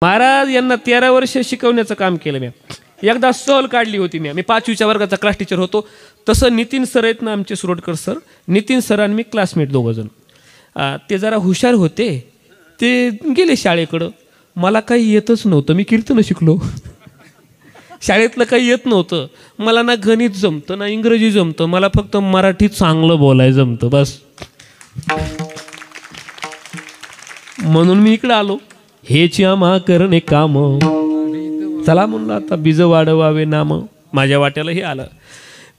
महाराज यांना 13 वर्ष शिकवण्याचं काम केलं मी. एकदा सहल काढली होती मी 5वीच्या वर्गाचा क्लास टीचर होतो. तसं नितीन सर आहेत ना आमचे सुरोडकर सर, नितीन सर आणि मी क्लासमेट दोघंजण. ते जरा हुशार होते, ते गेले शाळेकडं. मला काही येतच नव्हतं, मी कीर्तन शिकलो. शाळेतलं काही येत नव्हतं मला, ना गणित जमतं ना इंग्रजी जमतं, मला फक्त मराठी चांगलं बोलायला जमतं बस. म्हणून मी इकडं आलो. हेची आम्हा करणे काम, चला म्हणलं आता बीज वाढवावे नाम. माझ्या वाट्याला हे आलं.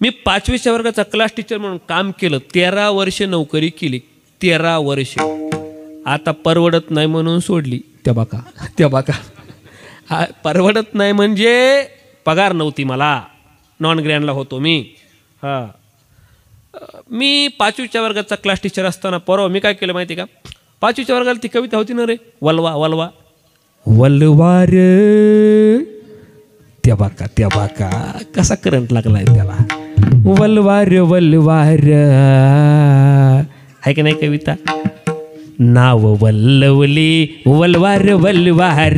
मी 5वीच्या वर्गाचा क्लास टीचर म्हणून काम केलं. 13 वर्ष नोकरी केली, 13 वर्ष. आता परवडत नाही म्हणून सोडली. त्या बाका परवडत नाही म्हणजे पगार नव्हती मला, नॉन ग्रँडला होतो मी. मी 5वीच्या वर्गाचा क्लास टीचर असताना परवा मी काय केलं माहिती का, 5वीच्या वर्गाला ती कविता होती ना रे, वल्वा वल्वा वल्वार. त्या बाका कसा करंट लागलाय त्याला. वल्वार वल्वार आहे की नाही कविता. नाव वल्लवली वल्वार वल्वार,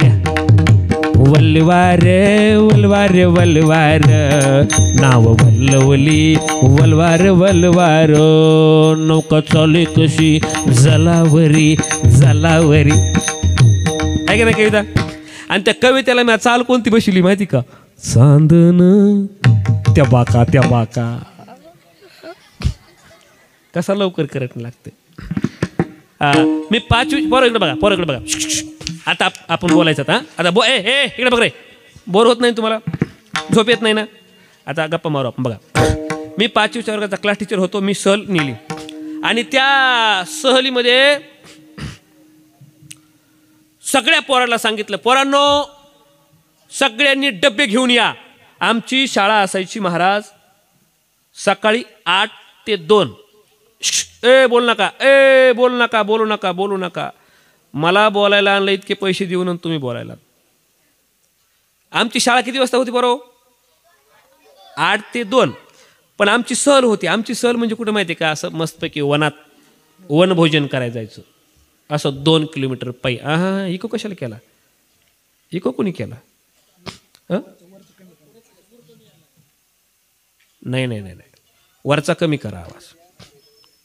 वल्वार वल्वार वल्वार, नाव वल्लवली वल्वार वल्वार. नौका चाले कशी जलावरी जलावरी, आहे की नाही कविता. आणि त्या कवितेला मी चाल कोणती बसली माहिती का, चांदन. त्या बाका कसा लवकर करत लागते. मी 5वी पोरं इकडे बघा. आता आपण बोलायचं आता इकडे बघ रे. बोर होत नाही तुम्हाला, झोप येत नाही ना. आता गप्पा मारू आपण. बघा, मी 5वीच्या वर्गाचा क्लास टीचर होतो. मी सहल नेली आणि त्या सहलीमध्ये सगळ्या पोराला सांगितलं, पोरांनो सगळ्यांनी डबे घेऊन या. आमची शाळा असायची महाराज सकाळी 8 ते 2. बोलू नका. मला बोलायला आणलं इतके पैसे देऊन तुम्ही बोलायला. आमची शाळा किती वाजता होती बरोबर, 8 ते 2. पण आमची सहल होती. आमची सहल म्हणजे कुठं माहिती आहे का, असं मस्तपैकी वनात वनभोजन करायला जायचं. असं 2 किलोमीटर पायी. इको कशाला केला, इको कोणी केला. नाही वरचा कमी करा आवाज.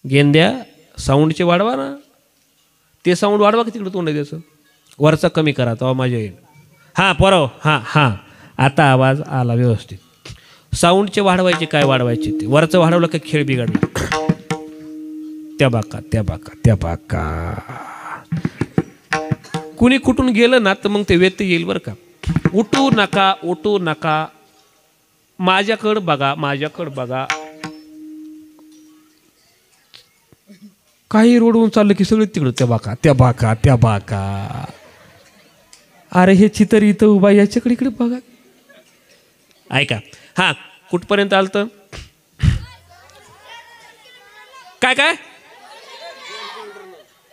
गेंद्या साऊंडचे वाढवा ना, ते साऊंड वाढवा की तिकडं तोंड द्यायचं. वरचा कमी करा तेव्हा माझ्या येईल. पोराव आता आवाज आला व्यवस्थित. साऊंडचे वाढवायचे काय वाढवायचे ते, वरचं वाढवलं का खेळ बिघडला. त्या बाका कुणी कुठून गेलं ना तर मग ते व्यत्यय येईल बरं का. उठू नका. माझ्याकडं बघा. काही रोडवरून चाललं की सगळं तिकडं त्या बाका. अरे हे चितर इथं उभा, याच्याकडे इकडे बघा. ऐका, कुठपर्यंत आलतं काय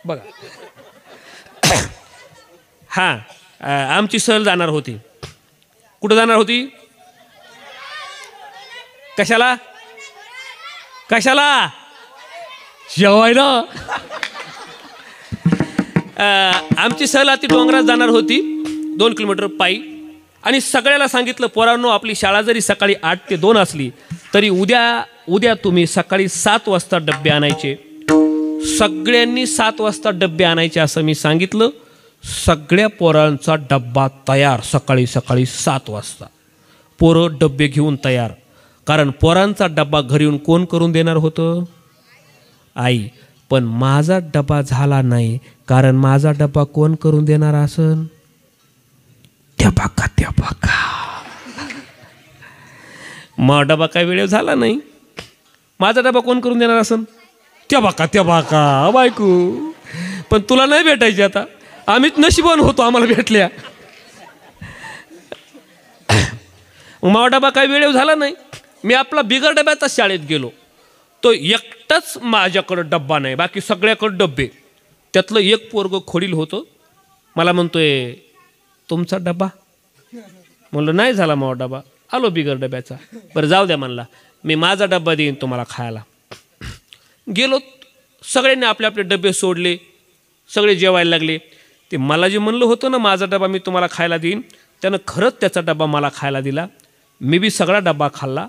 बघा. आमची सहल जाणार होती. कुठं जाणार होती, कशाला जेवायला. आमची सहल ती डोंगरात जाणार होती 2 किलोमीटर पायी. आणि सगळ्याला सांगितलं, पोरांनो आपली शाळा जरी सकाळी 8 ते 2 असली तरी उद्या तुम्ही सकाळी 7 वाजता डब्बे आणायचे. सगळ्यांनी 7 वाजता डब्बे आणायचे असं मी सांगितलं. सगळ्या पोरांचा डब्बा तयार सकाळी 7 वाजता. पोरं डब्बे घेऊन तयार. कारण पोरांचा डब्बा घरी येऊन कोण करून देणार होतं, आई. पण माझा डबा झाला नाही, कारण माझा डबा कोण करून देणार असन, त्या बाका. मग डबा काय वेळेवर झाला नाही, माझा डबा कोण करून देणार असन, त्या बाका बायको. पण तुला नाही भेटायची आता, आम्हीच नशिबान होतो, आम्हाला भेटल्या. मग डबा काय वेळेवर झाला नाही. मी आपला बिगर डब्यातच शाळेत गेलो. तो एकटाच माझ्याकडं डब्बा नाही, बाकी सगळ्याकडं डब्बे. त्यातलं एक पोरगं खोडील होतं. मला म्हणतोय तुमचा डबा. म्हणलं नाही झाला मग डबा, आलो बिगर डब्याचा. बरं जाऊ द्या म्हणला, मी माझा डब्बा देईन तुम्हाला खायला. गेलो. सगळ्यांनी आपले आपले डबे सोडले, सगळे जेवायला लागले. ते मला जे म्हणलं होतं ना माझा डबा मी तुम्हाला खायला देईन, त्यानं खरंच त्याचा डबा मला खायला दिला. मी बी सगळा डबा खाल्ला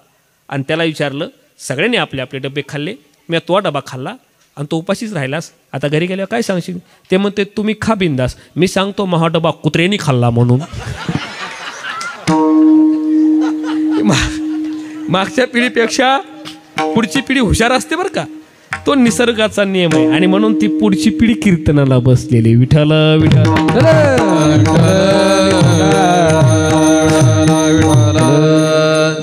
आणि त्याला विचारलं, सगळ्यांनी आपले आपले डबे खाल्ले, मी तो डबा खाल्ला आणि तो उपाशीच राहिलास, आता घरी गेल्यावर काय सांगशील? ते म्हणते तुम्ही खा बिंदास, मी सांगतो महा डबा कुत्र्यानी खाल्ला म्हणून. मागच्या पिढीपेक्षा पुढची पिढी हुशार असते बरं का, तो निसर्गाचा नियम आहे. आणि म्हणून ती पुढची पिढी कीर्तनाला बसलेली. विठ्ठल विठ्ठल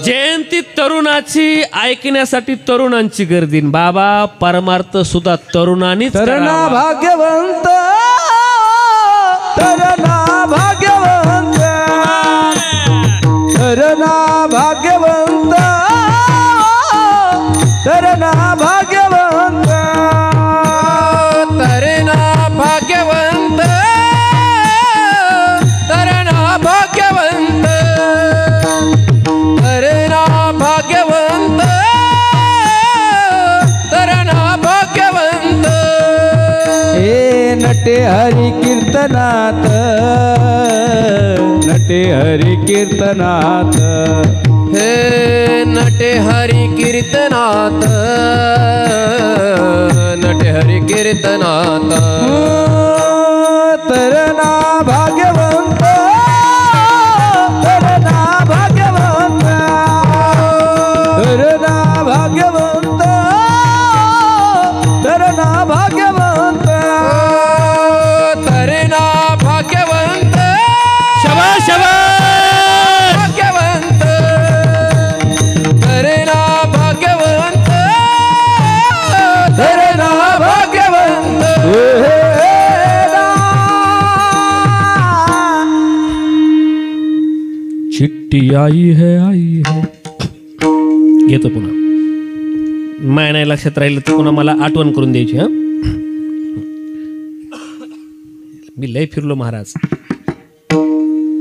जयंती तरुणाची ऐकण्यासाठी तरुणांची गर्दी. बाबा परमार्थ सुद्धा तरुणांनीच तरुणा भाग्यवंत, तरुणा भाग्यवंत, तरुणा भाग्यवंत, तरुणा भाग्यवंत, तरुणा भाग्यवंत, तरुणा भाग्यवंत, तरुणा भाग्यवंत, तरुणा भाग्यवंत. हे नटे हरी कीर्तनात, नटे हरी कीर्तनात, हे नटे हरी कीर्तनात, नटे हरी कीर्तनात. तरुणा भाग्यवंत, तरुणा भाग्यवंत, तरुणा भाग्यवंत, तरुणा भाग्यवंत, तरुणा भाग्यवंत, शाबास शाबास भाग्यवंत, तरुणा भाग्यवंत, तरुणा भाग्यवंत. चिट्टी आई है घेतो पुन्हा. माय नाही लक्षात राहिलं तर पुन्हा मला आठवण करून द्यायची. हा मी लय फिरलो महाराज,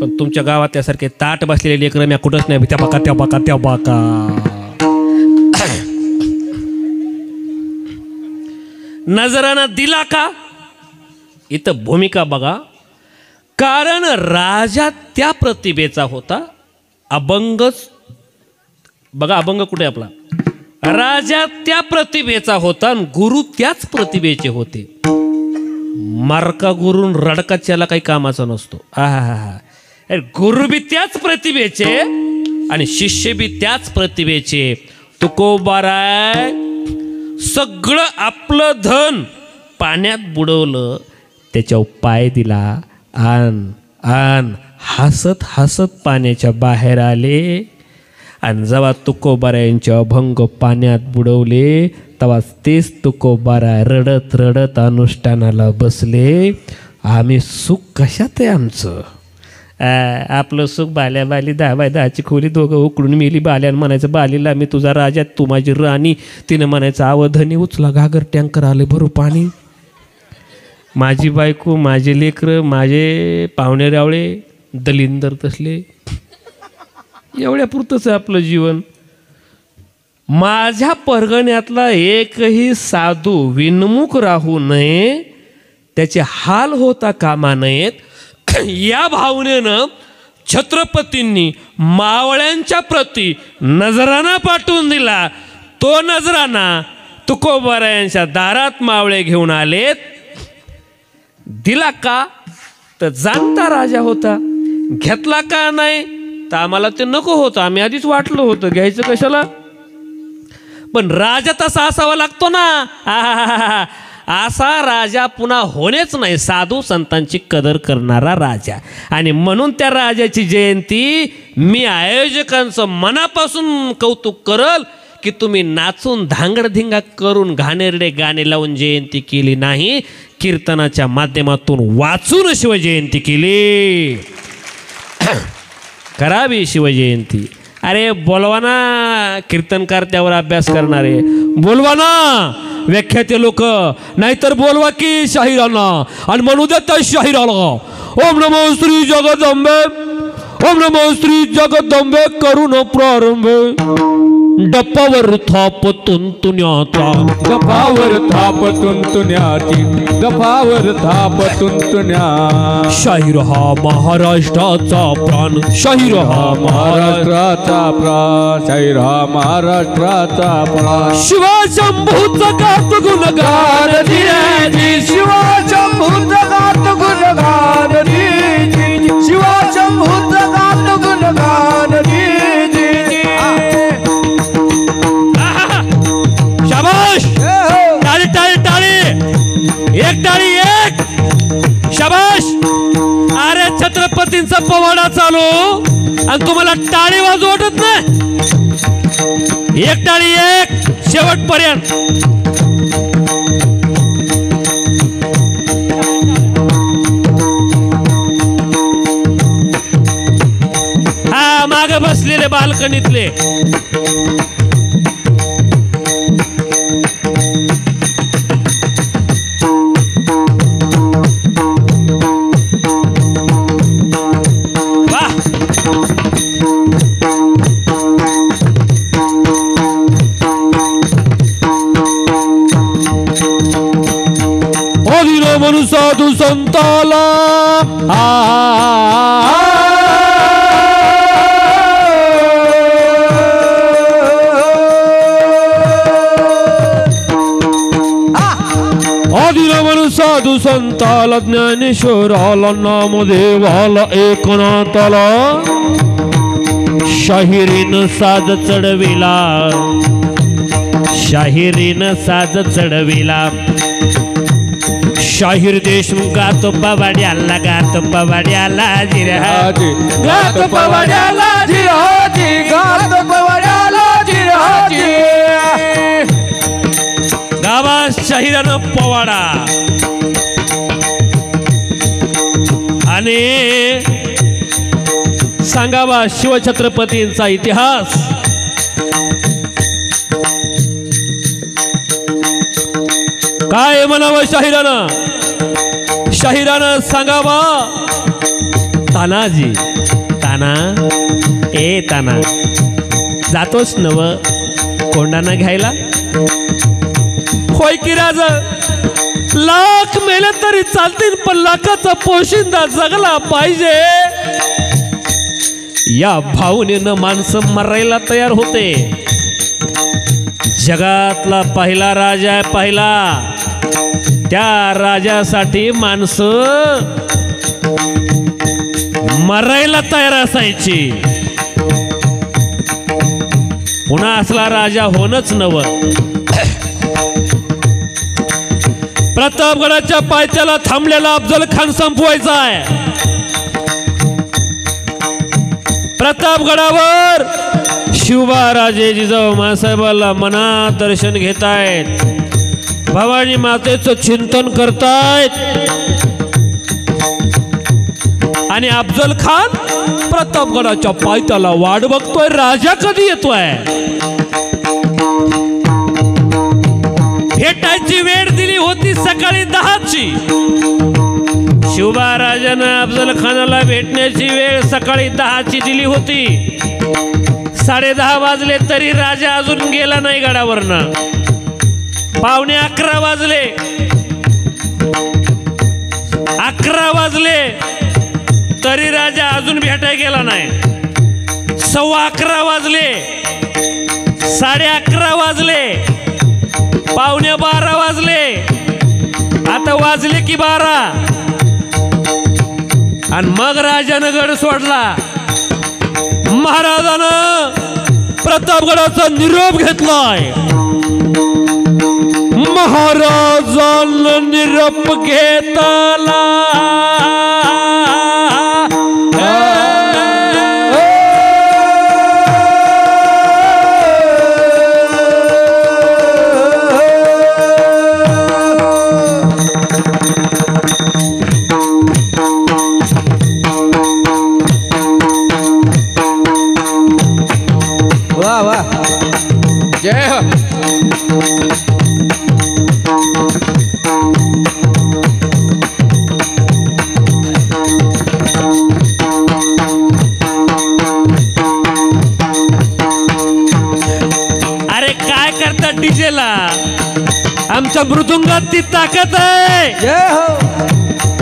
पण तुमच्या गावात त्यासारखे ताट बसलेले लेकरं मी कुठंच नाही. त्या बाका त्या बाका त्या बाका. नजराना दिला का, इथं भूमिका बघा. कारण राजा त्या प्रतिभेचा होता, अभंगच बघा. अभंग कुठे आपला? राजा त्या प्रतिभेचा होता आणि गुरु त्याच प्रतिभेचे होते. मार्का गुरुन रडकाच्याला काही कामाचा नसतो. गुरु बी त्याच प्रतिभेचे आणि शिष्य बी त्याच प्रतिभेचे. तुकोबाराय सगळं आपलं धन पाण्यात बुडवलं, त्याच्यावर पाय दिला आन हसत हसत पाण्याच्या बाहेर आले. आणि जेव्हा तुकोबारायांचे अभंग पाण्यात बुडवले, तेव्हा तेच तुकोबारा रडत रडत अनुष्ठानाला बसले. आम्ही सुख कशात आहे आमचं? आपलं सुख बाल्या बाली 10 बाय 10ची खोली, दोघं उकडून मेली. बाल्यानं म्हणायचं बालीला मी तुझा राजा, तू माझी राणी. तिनं म्हणायचं आवधनी उचला घागर, टँकर आले भरू पाणी. माझी बायको, माझे लेकरं, माझे पाहुणे रावळे दलिंदर तसले. एवढ्या पुरतंच आहे आपलं जीवन. माझ्या परगण्यातला एकही साधू विनमुख राहू नये, त्याचे हाल होता कामा नयेत. या भावनेनं छत्रपतींनी मावळ्यांच्या प्रती नजराना पाठवून दिला. तो नजराना तुकोबारायांच्या दारात मावळे घेऊन आलेत. दिला का तर जाणता राजा होता, घेतला का नाही तर आम्हाला ते नको होतं. आम्ही आधीच वाटलं होतं, घ्यायचं कशाला. पण राजा तसा असावा लागतो ना. असा राजा पुन्हा होणेच नाही, साधू संतांची कदर करणारा राजा. आणि म्हणून त्या राजाची जयंती मी आयोजकांचं मनापासून कौतुक करल की तुम्ही नाचून धांगडधिंगा करून घाणेरडे गाणे लावून जयंती केली नाही, कीर्तनाच्या माध्यमातून वाचून शिवजयंती केली. करावी शिवजयंती. अरे बोलवा ना कीर्तनकार, त्यावर अभ्यास करणारे बोलवा ना, व्याख्याते लोक, नाहीतर बोलवा की शाहिरांना आणि म्हणू द्या त्या शाहिराला ओम नमो श्री जगदंबे, ओम नमो श्री जगदंबे करून प्रारंभ. डपावर थाप तुंतुण्याचा गपावर थाप तुंतुण्याची गपावर थाप तुंतुण्या शाहीर हा महाराष्ट्राचा प्राण शाहीर हा महाराष्ट्राचा प्राण शाहीर हा महाराष्ट्राचा प्राण शिवा शंभूचा गात गुणगान जी शिवा शंभूत गात गुणगान जी शिवा शंभूत गात गुणगान जी शाबाश टाळी टाळी टाळी एक टाळी एक शाबाश अरे छत्रपतींचा पवाडा चालू आणि तुम्हाला टाळी वाजू वाटत नाही एक टाळी एक शेवटपर्यंत हा मागे बसलेले बाल्कनीतले म्हणून साधू संताला आदिला म्हणून साधू संताला ज्ञानेश्वराला नामदेवाला एकनाथाला शाहिरीनं साज चढविला शाहिरीनं साज चढविला शाहीर देशमुख गातो पवाड्याला गातो पवाड्याला जिरहाजी गात पवाड्याला जिराजी गात पवाड्याला जिराजी गावात शाहिरानं पवाडा आणि सांगावा शिवछत्रपतींचा इतिहास काय म्हणावं शाहिरानं सांगावा तानाजी ताना ए ताना जातोस नव कोंडाना घ्यायला होय की राजा लाख मेले तरी चालतील पण लाखाचा पोशिंदा जगला पाहिजे या भावनेनं माणसं मरायला तयार होते जगातला पहिला राजा आहे पहिला त्या राजासाठी माणसं मरायला तयार असायची पुन्हा असला राजा होणच नवं प्रतापगडाच्या पायथ्याला थांबलेला अफजल खान संपवायचा आहे प्रतापगडावर शिवबाराजे जिजाऊ मासाहेबाला मनात दर्शन घेतायत भवानी मातेचं चिंतन करतायत आणि अफजल खान प्रतापगडाच्या पायथ्याला वाट बघतोय राजा कधी येतोय भेटायची वेळ दिली होती सकाळी 10ची शिवबाराजानं अफजल खानाला भेटण्याची वेळ सकाळी 10ची दिली होती 10:30 वाजले तरी राजा अजून गेला नाही गडावरनं 11:15 वाजले 11 वाजले तरी राजा अजून भेटायला गेला नाही 11:15 वाजले 11:30 वाजले 11:45 वाजले आता वाजले की 12 आणि मग राजानं गड सोडला महाराजानं प्रतापगडाचा निरोप घेतलाय महाराजानं निरोप घेतला वाह वाह जय हो आमच्या मृदुंगात ती ताकद आहे जय हो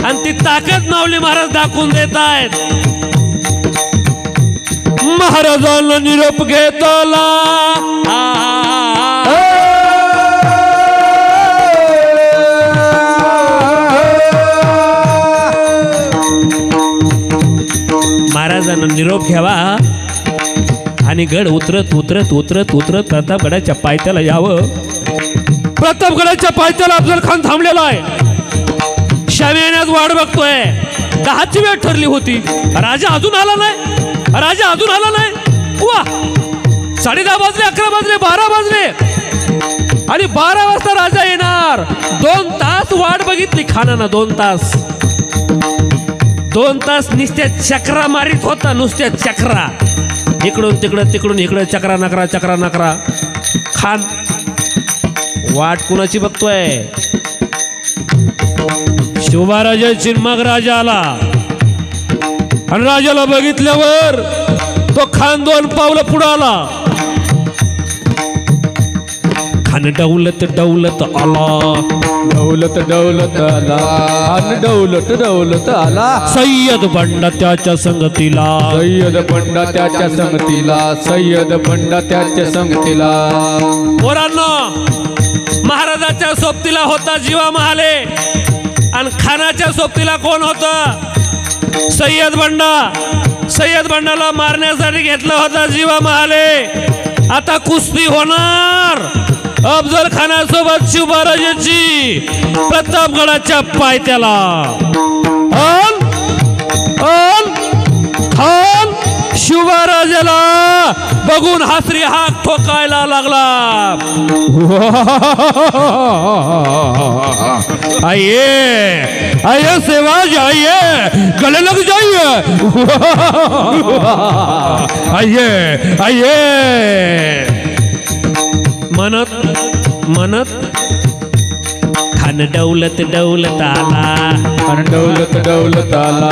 आणि ती ताकद माऊली महाराज दाखवून देत आहेत. महाराजांना निरोप घेतला महाराजांना निरोप घ्यावा आणि गड उतरत उतरत उतरत उतरत प्रतापगडाच्या पायथ्याला यावं. प्रतापगडाच्या पायथ्याला अफजल खान थांबलेला आहे. शामी येण्यास वाट बघतोय. 10ची वेळ ठरली होती. राजा अजून आला नाही. राजा अजून आला नाही. वा 10:30 वाजले, 11 वाजले, 12 वाजले आणि 12 वाजता राजा येणार. 2 तास वाट बघितली खानानं. 2 तास 2 तास नुसत्या चक्रा मारित होता. नुसत्या चक्रा इकडून तिकडं तिकडून इकडं चक्रा नकरा चक्रा नकरा. खान वाट कुणाची बघतोय. शिवबाराजाची. मग राजा आला आणि राजाला बघितल्यावर तो खान 2 पावलं पुढे आला. खान डौलत डौलत आला. डौलत डौलत आला. खान डौलत डौलत आला. सय्यद बंडा त्याच्या संगतीला. सय्यद बंडा त्याच्या संगतीला. सय्यद बंडा त्याच्या संगतीला. पोरांनो महाराजाच्या सोबतीला होता जीवा महाले आणि खानाच्या सोबतीला कोण होता. सय्यद बंडा. सय्यद बंडाला मारण्यासाठी घेतला होता जीवा महाले. आता कुस्ती होणार अफजल खानासोबत शिवबाराजाची प्रतापगडाच्या पायथ्याला. खान शिवबाराजाला बघून हासरी हाक ठोकायला लागला. आइए आइए सेवाज आइए गले लग जाइए. आइए आइए म्हणत म्हणत खान डौलत डौलत आला. खान डौलत डौलत आला.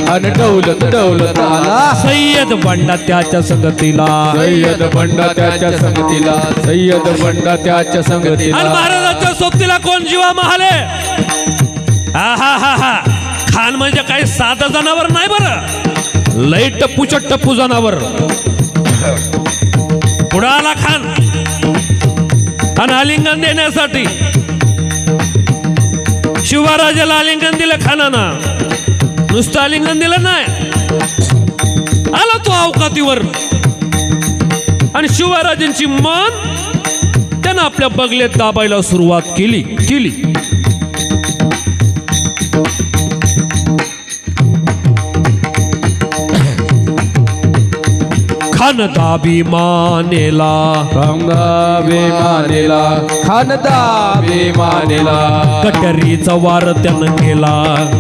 खान डौलत डौलत आला. सय्यद बंडा त्याच्या संगतीला. सय्यद बंडा त्याच्या संगतीला. सय्यद बंडा त्याच्या संगतीला. आणि महाराजाच्या सोबतीला कोण जीवा महाले. हा हा हा हा. खान म्हणजे काही साधं जनावर नाही बरं. लई टप्पूच्या टप्पू जनावर. पुढे आला खान आणि आलिंगन देण्यासाठी. शिवबाराजाला आलिंगन दिलं खानानं. नुसतं आलिंगन दिलं नाही. आला तो अवकातीवर आणि शिवबाराजांची मान त्यानं आपल्या बगलेत दाबायला सुरुवात केली. खान दाबी मानेला. दाबी मानेला. खान दाबी मानेला. कट्यारीचा वार त्यानं केला.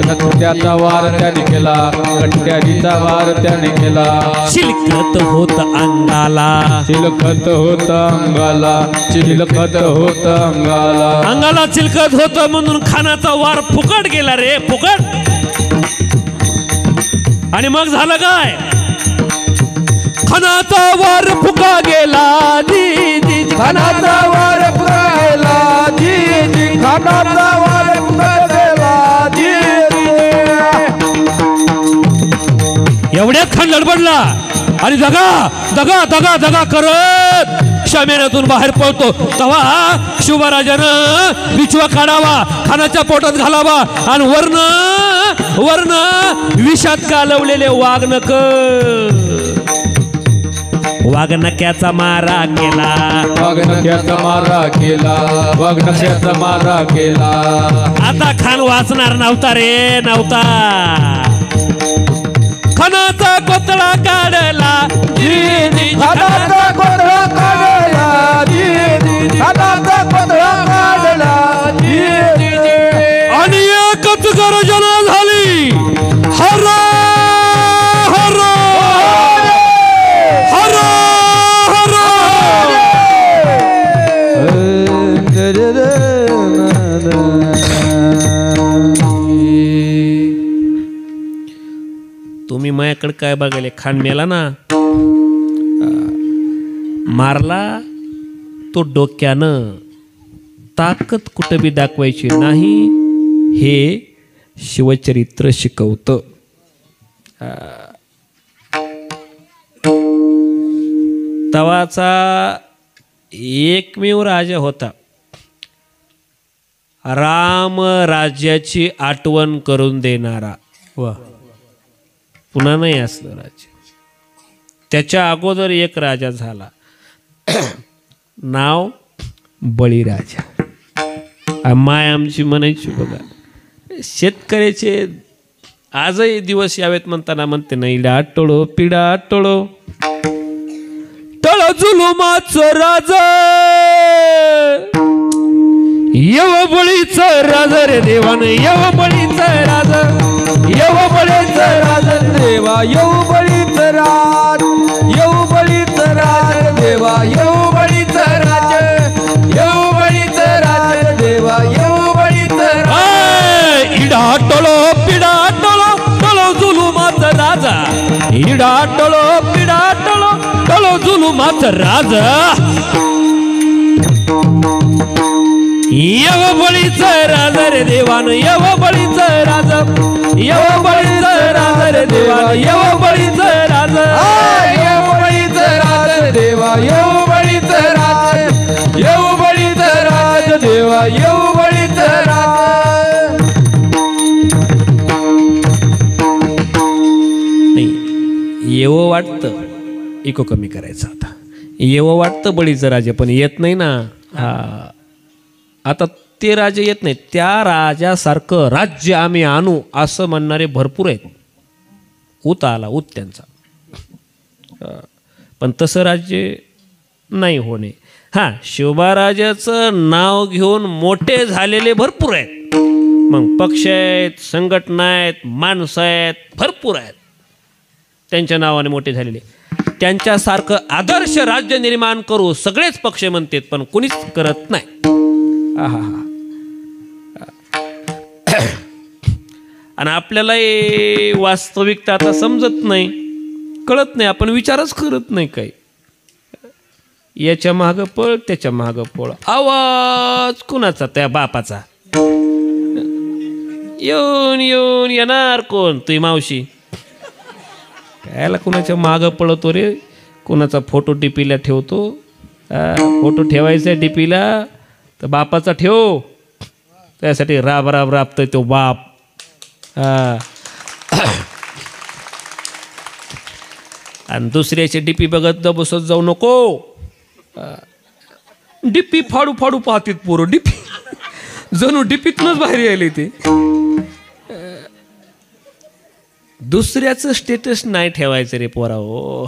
कट्ट्याचा वार त्याने केला. कट्यारीचा वार त्याने केला. चिलकत होत अंगाला. चिलखत होत अंगाला. चिलखत होत अंगाला. अंगाला चिलकत होत म्हणून खानाचा वार फुकट गेला रे. फुकट. आणि मग झालं काय. खानाचा वार फुका गेला. खानाचा वार फुका गेला. खानाचा वार फुका गेला. एवढ्यात खान लडबडला आणि दगा दगा दगा दगा करत शामेऱ्यातून बाहेर पडतो. तेव्हा शिवबाराजानं बिछवा काढावा. खानाच्या पोटात घालावा आणि वर्ण विषात कालवलेले वाघनक्याचा मारा केला. वाघनक्याचा मारा केला. वाघनक्याचा मारा केला. आता खान वाचणार नव्हता रे. नव्हता. खानाचा कोतळा काढला. खानाचा कोतळा काढला. खानाचा कोतळा काढला. आणि एकच गर्जना झाली. हरा हरा हरा हरा. तुम्ही माझ्याकडे काय बघायले. खान मेला ना. मारला तो डोक्यानं. ताकद कुठं बी दाखवायची नाही हे शिवचरित्र शिकवतं. तवाचा एकमेव राजा होता, राम राज्याची आठवण करून देणारा. वा, पुन्हा नाही असलं राज्य. त्याच्या अगोदर एक राजा झाला, नाव बळीराजा. माय आमची म्हणायची बघा, शेतकऱ्याचे आजही दिवस यावेत म्हणताना म्हणते नाही, टोळो पिडा टोळो टळ जुलुमाचं राजा, यव बळीचं राजा रे देवान, यव बळीचं राजा, येऊ बळीचं राज देवा, येऊ बळीचं राज, येऊ बळीचं राज देवा, येऊ बळीचं राज, येऊ बळीचं राज देवा, येऊ बळीचं राज. इडा टोळो पिडा टोळो टोळो जुलुमाचा राजा, इडा टोळो पिडा टोळो टोळो जुलुमाचा राजा, यव बळीचं राजा रे देवान, यव बळीचं राजा, यव बळीचं राजा रे देवान, यव बळीचं राजा, येऊ बळीचं राज देवा, येऊ बळीचं राज, येऊ बळीचं राज देवा, येऊ बळीचं राज. नाही येवं वाटतं, इको कमी करायचं आता. येवं वाटतं बळीचं राजा, पण येत नाही ना. हा, आता ते राजे येत नाही, त्या राजासारखं राज्य आम्ही आणू असं म्हणणारे भरपूर आहेत. ऊत आला ऊत त्यांचा, पण तसं राज्य नाही होणे. हां, शिवबाराजाचं नाव घेऊन मोठे झालेले भरपूर आहेत. मग पक्ष आहेत, संघटना आहेत, माणसं आहेत, भरपूर आहेत त्यांच्या नावाने मोठे झालेले. त्यांच्यासारखं आदर्श राज्य निर्माण करू सगळेच पक्ष म्हणतात, पण कुणीच करत नाही. आणि आपल्याला वास्तविकता आता समजत नाही, कळत नाही, आपण विचारच करत नाही काही. याच्या मागं पळ, त्याच्या मागं पळ, आवाज कुणाचा? त्या बापाचा. येऊन येऊन येणार कोण? तुझी मावशी. कायला कुणाच्या मागं पळतो रे? कुणाचा फोटो डीपीला ठेवतो. फोटो ठेवायचा डीपीला तर बापाचा ठेव, त्यासाठी राब राब राबतोय तो बाप. आणि दुसऱ्याची डीपी बघत बसत जाऊ नको. डीपी फाडू फाडू पाहतात पोरं, डीपी जणू डीपीतनंच बाहेर यायले ते. दुसऱ्याचं स्टेटस नाही ठेवायचं रे पोराओ,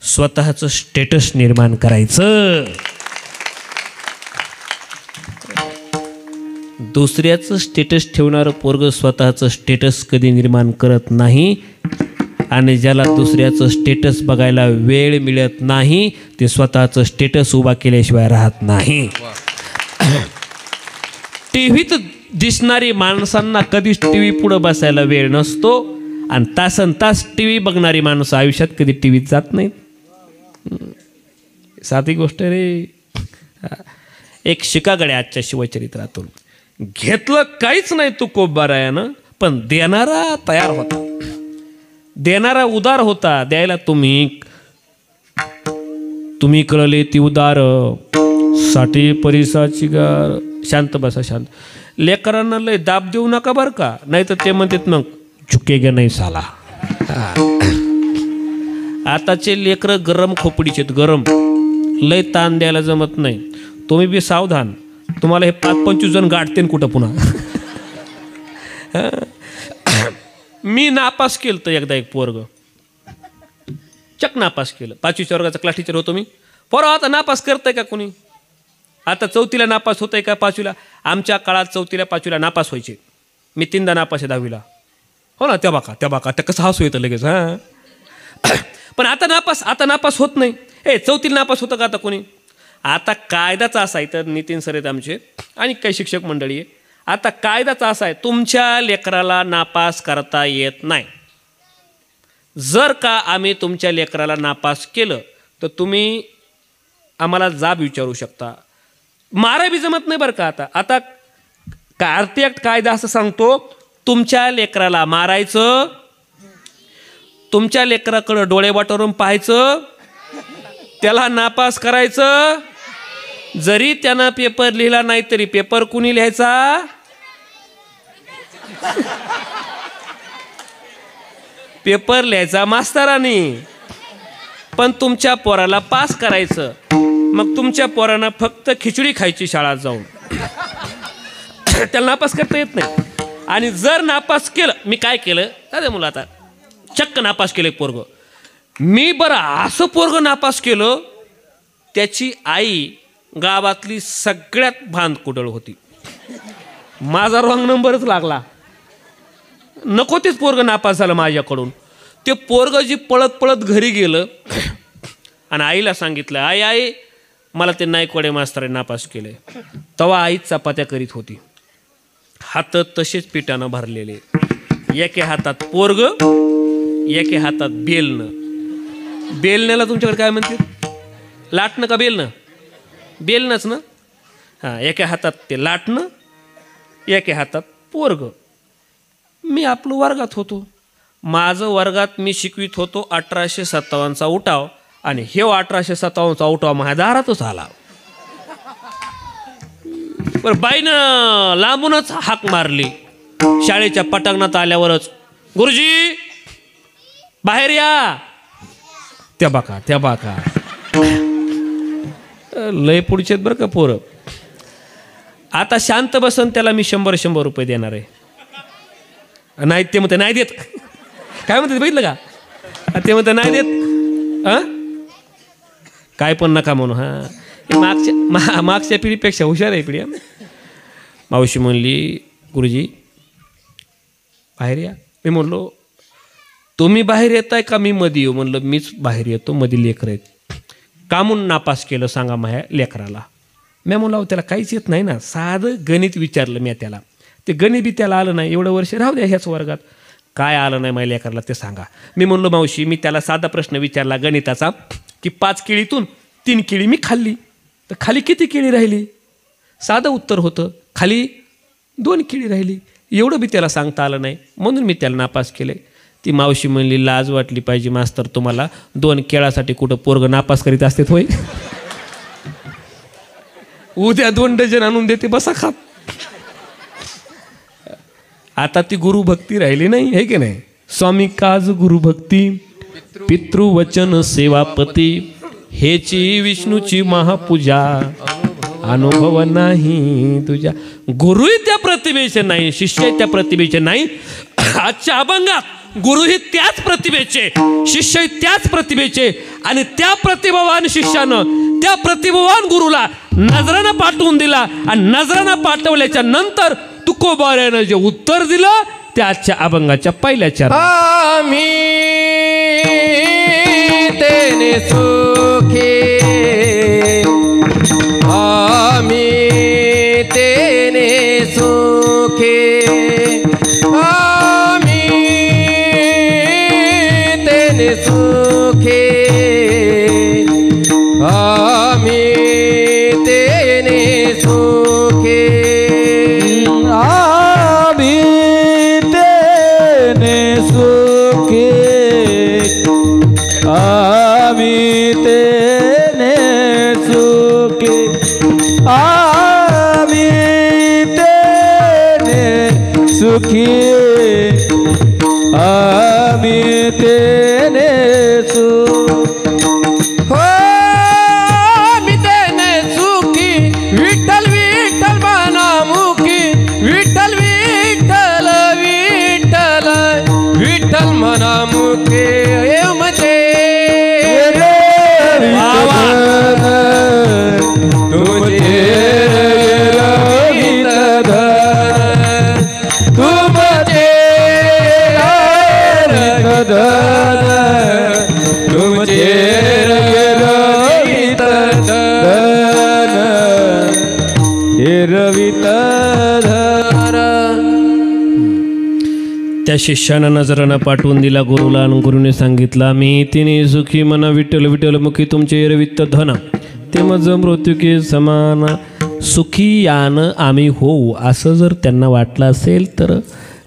स्वतःचं स्टेटस निर्माण करायचं. दुसऱ्याचं स्टेटस ठेवणारं पोरगं स्वतःचं स्टेटस कधी निर्माण करत नाही. आणि ज्याला दुसऱ्याचं स्टेटस बघायला वेळ मिळत नाही ते स्वतःचं स्टेटस उभा केल्याशिवाय राहत नाही. टीव्हीत दिसणारी माणसांना कधीच टीव्ही पुढं बसायला वेळ नसतो. आणि तासन तास टीव्ही बघणारी माणसं आयुष्यात कधी टीव्हीत जात नाहीत. साधी गोष्ट रे. एक शिकागडे आजच्या शिवचरित्रातून घेतलं काहीच नाही तुकोबारायानं, पण देणारा तयार होता, देणारा उदार होता. द्यायला तुम्ही कळले ती उदार, साठी परिसाची गार. शांत बसा, शांत. लेकरांना लय दाब देऊ नका बरं का, नाही तर ते म्हणतात मग चुकेगा नाही साला. आताचे लेकरं गरम खोपडीचे, गरम, लय ताण द्यायला जमत नाही. तुम्ही बी सावधान, तुम्हाला हे 5-25 जण गाठते कुठं पुन्हा. मी नापास केलं तर एकदा एक पोरग चक नापास केलं. 5वी वर्गाचा क्लास टीचर होतो मी. पोरं आता नापास करतंय का कोणी? आता 4थीला नापास होतंय का 5वीला? आमच्या काळात 4थीला 5वीला नापास व्हायचे. मी 3दा नापास आहे 10वीला. हो ना, त्या बाका त्या कसं हसू येतं लगेच. हां, पण आता नापास होत नाही. 4थीला नापास होतं का आता कोणी? आता कायदाचा असा आहे, तर नितीन सर आहेत आमचे आणि काही शिक्षक मंडळी आहे. आता कायदाचा असा आहे, तुमच्या लेकराला नापास करता येत नाही. जर का आम्ही तुमच्या लेकराला नापास केलं तर तुम्ही आम्हाला जाब विचारू शकता. मारा बी जमत नाही बरं का. आता आता कार्ती ॲक्ट कायदा असं सांगतो, तुमच्या लेकराला मारायचं, तुमच्या लेकराकडं डोळे वाटवरून पाहायचं, त्याला नापास करायचं. जरी त्यानं पेपर लिहिला नाही तरी पेपर कुणी लिहायचा? पेपर लिहायचा मास्तरांनी. पण तुमच्या पोराला पास करायचं. मग तुमच्या पोरानं फक्त खिचडी खायची शाळेत जाऊन, त्याला नापास करता येत नाही. आणि जर नापास केलं, मी काय केलं दादा मुलं, आता चक्क नापास केलं एक पोरग. मी बरं असं पोरग नापास केलं, त्याची आई गावातली सगळ्यात भांडकुदळ होती. माझा रॉंग नंबरच लागला, नको तेच पोरग नापास झालं माझ्याकडून. ते पोरग जी पळत पळत घरी गेलं आणि आईला सांगितलं, आई आई मला ते नाईकवाडे मास्तरांनी नापास केले. तेव्हा आई चपात्या करीत होती, हात तसेच पिठानं भरलेले, एके हातात पोरग, एके हातात बेलणं. बेलण्याला तुमच्याकडे काय म्हणते? लाटणं का बेलणं? बेलणंच ना. हां, एके हातात ते लाटणं, एके हातात पोरग. मी आपलं वर्गात होतो, माझं वर्गात मी शिकवित होतो 1857चा उठाव, आणि हे 1857चा उठाव माझ्या दारातच आला. बरं, बाईनं लांबूनच हाक मारली शाळेच्या पटांगणात आल्यावरच, गुरुजी बाहेर या. त्या बाका त्या बाका लय पुढचे बरं का पोरं. आता शांत बसन त्याला मी 100 रुपये देणार आहे. नाही ते म्हणते नाही देत. काय म्हणते बघितलं का? ते म्हणते नाही देत. काय पण नका म्हणू. हां, मागच्या पिढीपेक्षा हुशार आहे पिढी. मावशी म्हणली, गुरुजी बाहेर या. मी म्हणलो तुम्ही बाहेर येताय का मी मध्ये येऊ? म्हणलं मीच बाहेर येतो, मध्ये लेकरं आहेत. कामून नापास केलं सांगा माझ्या लेकराला? मी म्हणलं त्याला काहीच येत नाही ना. साधं गणित विचारलं मी त्याला, ते गणित बी त्याला आलं नाही. एवढं वर्ष राहू द्या ह्याच वर्गात, काय आलं नाही माझ्या लेकराला ते सांगा. मी म्हणलो मावशी, मी त्याला साधा प्रश्न विचारला गणिताचा, की 5 केळीतून 3 केळी मी खाल्ली, तर खाली किती केळी राहिली? साधं उत्तर होतं, खाली 2 केळी राहिली. एवढं बी त्याला सांगता आलं नाही, म्हणून मी त्याला नापास केले. ती मावशी म्हणली, लाज वाटली पाहिजे मास्तर तुम्हाला, 2 केळासाठी कुठं पोरग नापास करीत असते होय? उद्या 2 डझन आणून देते, बसा खात. आता ती गुरुभक्ती राहिली नाही, है की नाही? स्वामी काज गुरुभक्ती, पितृवचन सेवापती, हेची विष्णूची महापूजा, अनुभव नाही तुझ्या. गुरुही त्या प्रतिभेचे नाही, शिष्य त्या प्रतिभेचे नाही. आजच्या अभंगात गुरुही त्याच प्रतिभेचे, शिष्य त्याच प्रतिभेचे, आणि त्या प्रतिभावान शिष्यानं त्या प्रतिभावान गुरुला नजरानं पाठवून दिला. आणि नजरानं पाठवल्याच्या नंतर तुकोबाऱ्यानं जे उत्तर दिलं ते आजच्या अभंगाच्या पहिल्या चार. आम्ही तेने सुखी, आम्ही तेने सुखी, आम्ही तेने सुखी, आम्ही तेने सुखी, आम्ही तेने सुखी, आम्ही तेने सुखी, आम्ही तेने सुखी, आम्ही तेने सुखी. हो मी तेने सुखी, विठ्ठल विठ्ठल मनामुखी, विठ्ठल विठ्ठल विठ्ठल विठ्ठल मनामुखी. म्हणजे तुझे रवित धन, तुमचे धन, तुमचे रवित धन, हे रवित धन. त्या शिष्यानं नजरानं पाठवून दिला गुरुला, आणि गुरुने सांगितलं, मी तिने सुखी मना विठ्ठल विठ्ठल मुखी, तुमचे रवित धन ते मज मृत्यू के समान. सुखी यानं आम्ही होऊ असं जर त्यांना वाटलं असेल तर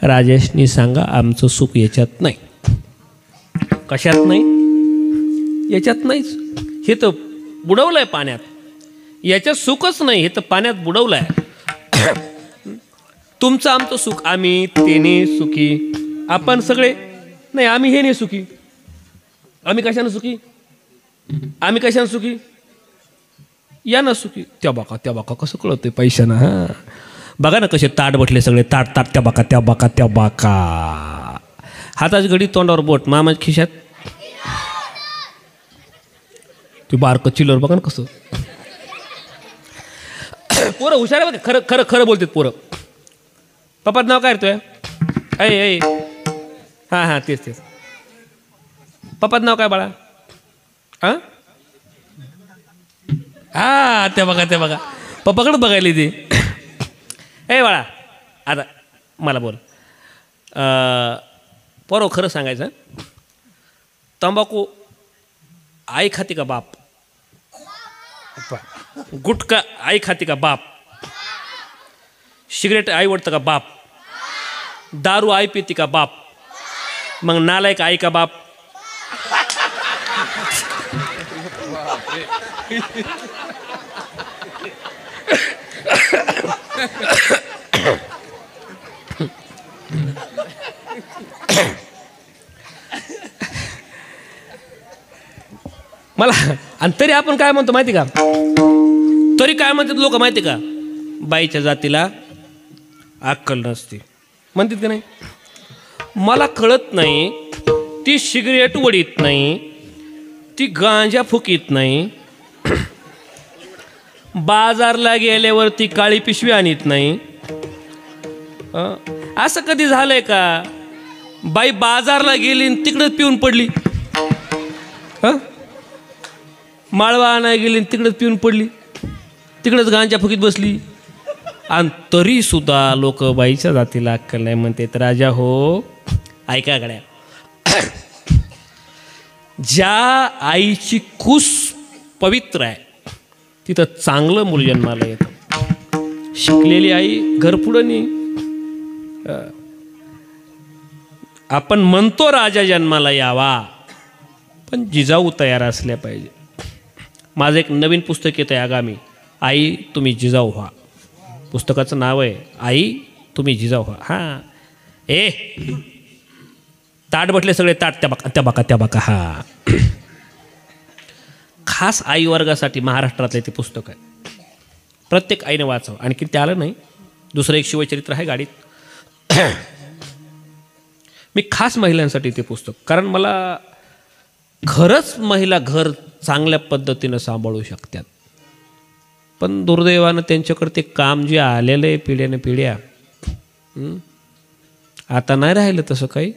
राजेशनी सांगा आमचं सुख याच्यात नाही. कशात नाही? याच्यात नाहीच. हे तर बुडवलंय पाण्यात. याच्यात सुखच नाही, हे तर पाण्यात बुडवलंय. तुमचं आमचं सुख, आम्ही तेने सुखी, आपण सगळे नाही, आम्ही हे नाही सुखी. आम्ही कशानं सुखी? आम्ही कशानं सुखी? या ना सुखी. त्या बाका कसं कळतंय पैशानं. हां बघा ना कसे ताट बसले सगळे, ताट त्या बाका. हाताची घडी, तोंडावर बोट, मामाच्या खिशात ते बारकं चिल्लर. बघा ना कसं. पोरं हुशार आहे बघा, खरं बोलतात पोरं. पप्पाचं नाव काय रे तुया? ऐ हां तेच. पप्पाचं नाव काय बाळा? हां ते बघा पप्पाकडे बघायला ते. ए बाळा आता मला बोल. पोरं खरं सांगायचं, तंबाखू आई खाती का बाप? गुटखा आई खाती का बाप? सिगरेट आई ओढतं का बाप? दारू आई पिती का बाप? मग नालायक आई का बाप? मला आणि तरी आपण काय म्हणतो माहिती का? तरी काय म्हणतात लोक माहिती का? बाईच्या जातीला अक्कल नसते म्हणतात की नाही. मला कळत नाही, ती सिगरेट वडीत नाही, ती गांजा फुकीत नाही, बाजारला गेल्यावर ती काळी पिशवी आणत नाही. असं कधी झालंय का बाई बाजारला गेली आणि तिकडंच पिऊन पडली? माळवा आणायला गेली आणि तिकडंच पिऊन पडली, तिकडंच गांजा फुकीत बसली. आणि तरी सुद्धा लोक बाईच्या जातीला अक्कल नाही म्हणते. तर राजा हो, ऐका गड्या, ज्या आईची कुस पवित्र आहे तिथं चांगलं मूल जन्माला येतं. शिकलेली आई घर पुढं नाही. आपण म्हणतो राजा जन्माला यावा, पण जिजाऊ तयार असल्या पाहिजे. माझं एक नवीन पुस्तक येतं आहे आगामी, आई तुम्ही जिजाऊ व्हा. पुस्तकाचं नाव आहे आई तुम्ही जिजाऊ व्हा. हां ताट बसले सगळे, ताट त्या बाका. हां खास आई वर्गासाठी महाराष्ट्रातले ते पुस्तक आहे. प्रत्येक आईने वाचावं. आणखी ते आलं नाही. दुसरं एक शिवचरित्र आहे गाडीत. मी खास महिलांसाठी ते पुस्तक, कारण मला खरंच महिला घर चांगल्या पद्धतीनं सांभाळू शकतात. पण दुर्दैवानं त्यांच्याकडे ते काम जे आलेलं आहे पिढ्याने पिढ्या, आता नाही राहिलं तसं काही.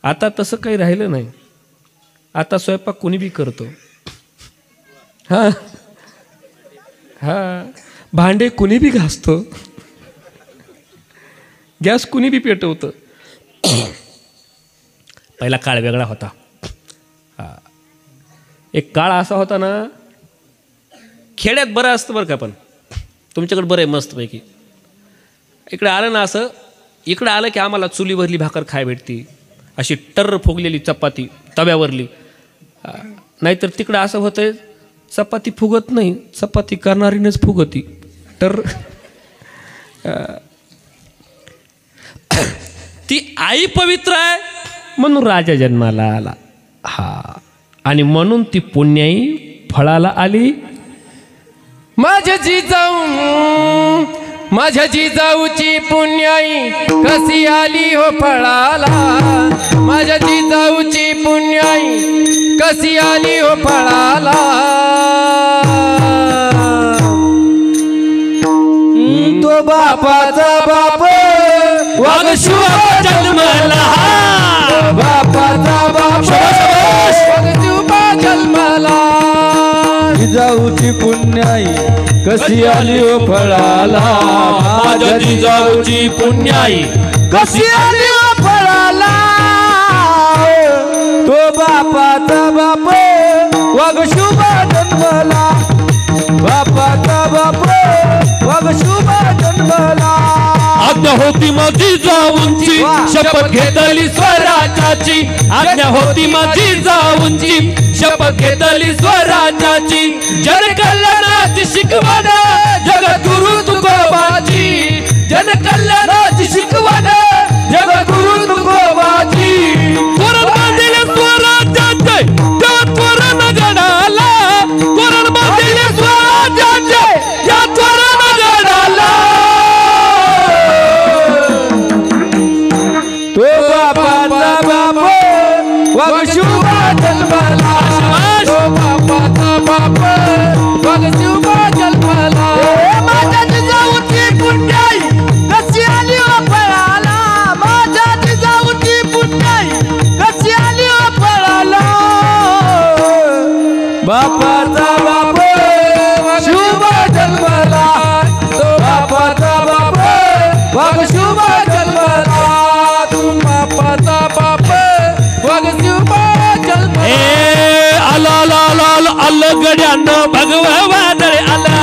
आता तसं काही राहिलं नाही. आता स्वयंपाक कुणी बी करतो. हां भांडे कुणी बी घासतो, गॅस कुणी बी पेटवतं. पहिला काळ वेगळा होता. एक काळ असा होता ना, खेड्यात बरं असतं बरं का, पण तुमच्याकडे बरं आहे मस्तपैकी. इकडे आलं ना असं, इकडे आलं की आम्हाला चुलीवरली भाकर खाय भेटती, अशी टर्र फुगलेली चपाती तव्यावरली. नाहीतर तिकडं असं होतं, चपाती फुगत नाही, चपाती करणारीनंच फुगती टर्र. ती आई पवित्र आहे म्हणून राजा जन्माला आला. आणि म्हणून ती पुण्याई फळाला आली. माझ्या जिजाऊची पुण्याई कशी आली हो फळाला. माझ्या जिजाऊची पुण्याई कशी आली हो फळाला. तो बापाचा बाप वाघ शिवा जन्मला. बापाचा बाप वाघ शिवा जन्मला. जिजाऊची पुण्याई कशी आली हो फळाला. माझ्या जिजाऊची पुण्याई कशी आली हो फळाला. तो बापाचा बाप वाघ शिवा जन्मला. बापाचा बाप होती माझी जाऊंची शपथ घेतली स्वराज्याची आज्ञा होती माझी जाऊंची शपथ घेतली स्वराज्याची जनकल्याणाची शिकवण जगद्गुरु तुकोबाची जनकल्याणाची शिकवण जगद्गुरु तुकोबाची तोरण बांधिले स्वराज्याचे त्या तोरण गडाला तोरण बांधिले स्वराज्याचे या तोरण गडाला तो बापाचा बाप वाघ शिवबा जन्मला तो बापाचा बाप वाघ शिवबा जन्मला माझ्या जिजाऊची पुण्याई कशी आली पळाला माझ्या जिजाऊची पुण्याई कशी आली पळाला बापाचा बाप शिवबा जन्मला तो बापाचा बाप वाघ शिवबा जन्मला बापाचा बाप वाघ शिवबा जन्मला आला आलं गड्यानं भगवा वादळ आला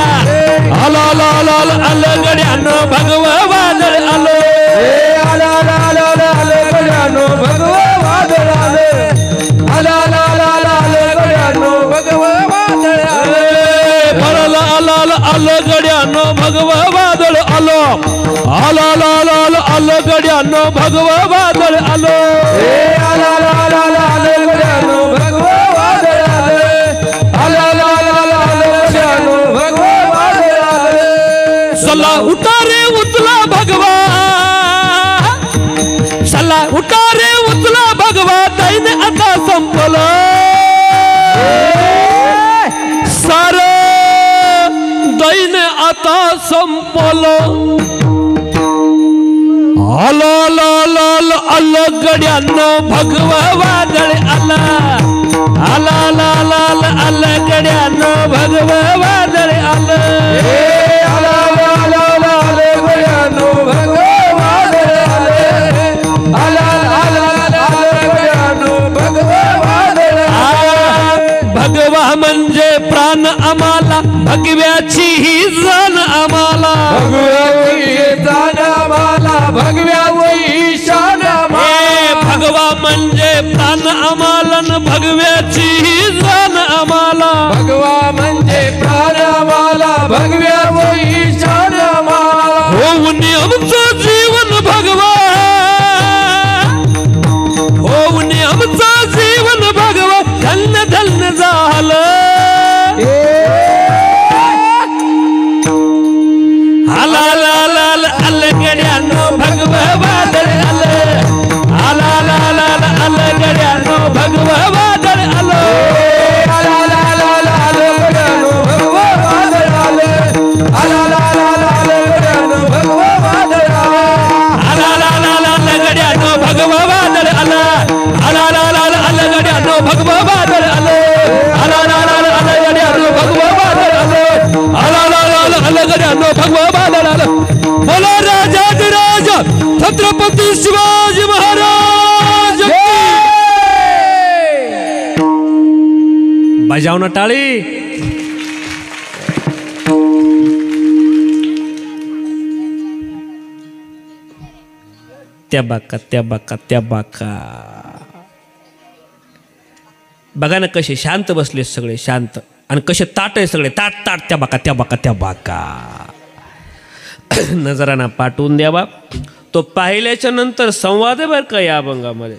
आलं गड्यानं भगवा वादळ आलं आलं गड्यानो भगवा वादळ आलं गड्यानो भगवा वादळ आलं गड्यानं भगवा वादळ आलं गड्यानं भगवा वादळ आलं गड्यानो भगवा वादळ गड्यानो भगवा वादळ चला उतारे उचला भगवा चला उतारे उचला भगवा दैन आता संपलं सार दैन आता संपलं आलं गड्यानं भगवा वादळ आला आलं गड्यानं भगवा वादळ आलं गड्यानो भगवा वादळ गड्यानो भगवा वादळ भगवा म्हणजे प्राण आम्हाला भगव्याची ही जाण आम्हाला भगव्याची जाण आम्हाला भगव्याची शान भगवा म्हणजे प्राण आम्हाला न भगव्याची ही जाण आम्हाला भगवा म्हणजे प्राण आम्हाला भगव्याची शान आम्हाला होऊन आमचं जीवन भगवा होऊन आमचं जीवन भगवा धन्य धन्य झालं आलं गड्यानो भगवा वादळ आलं गड्यानो भगवा वादळ गड्यानो भगवा वादळ गड्यानो भगवा वादळ गड्यानो भगवा वादळ गड्यानो भगवा वादळ गड्यानो भगवा वादळ बोला राजा छत्रपती शिवाजी महाराज बजावना टाळी त्या बाका बघा ना कसे शांत बसले सगळे शांत आणि कसे ताट आहे सगळे ताट त्या बाका नजरांना पाठवून द्यावा तो पाहिल्याच्या नंतर संवाद आहे बरं का या अभंगामध्ये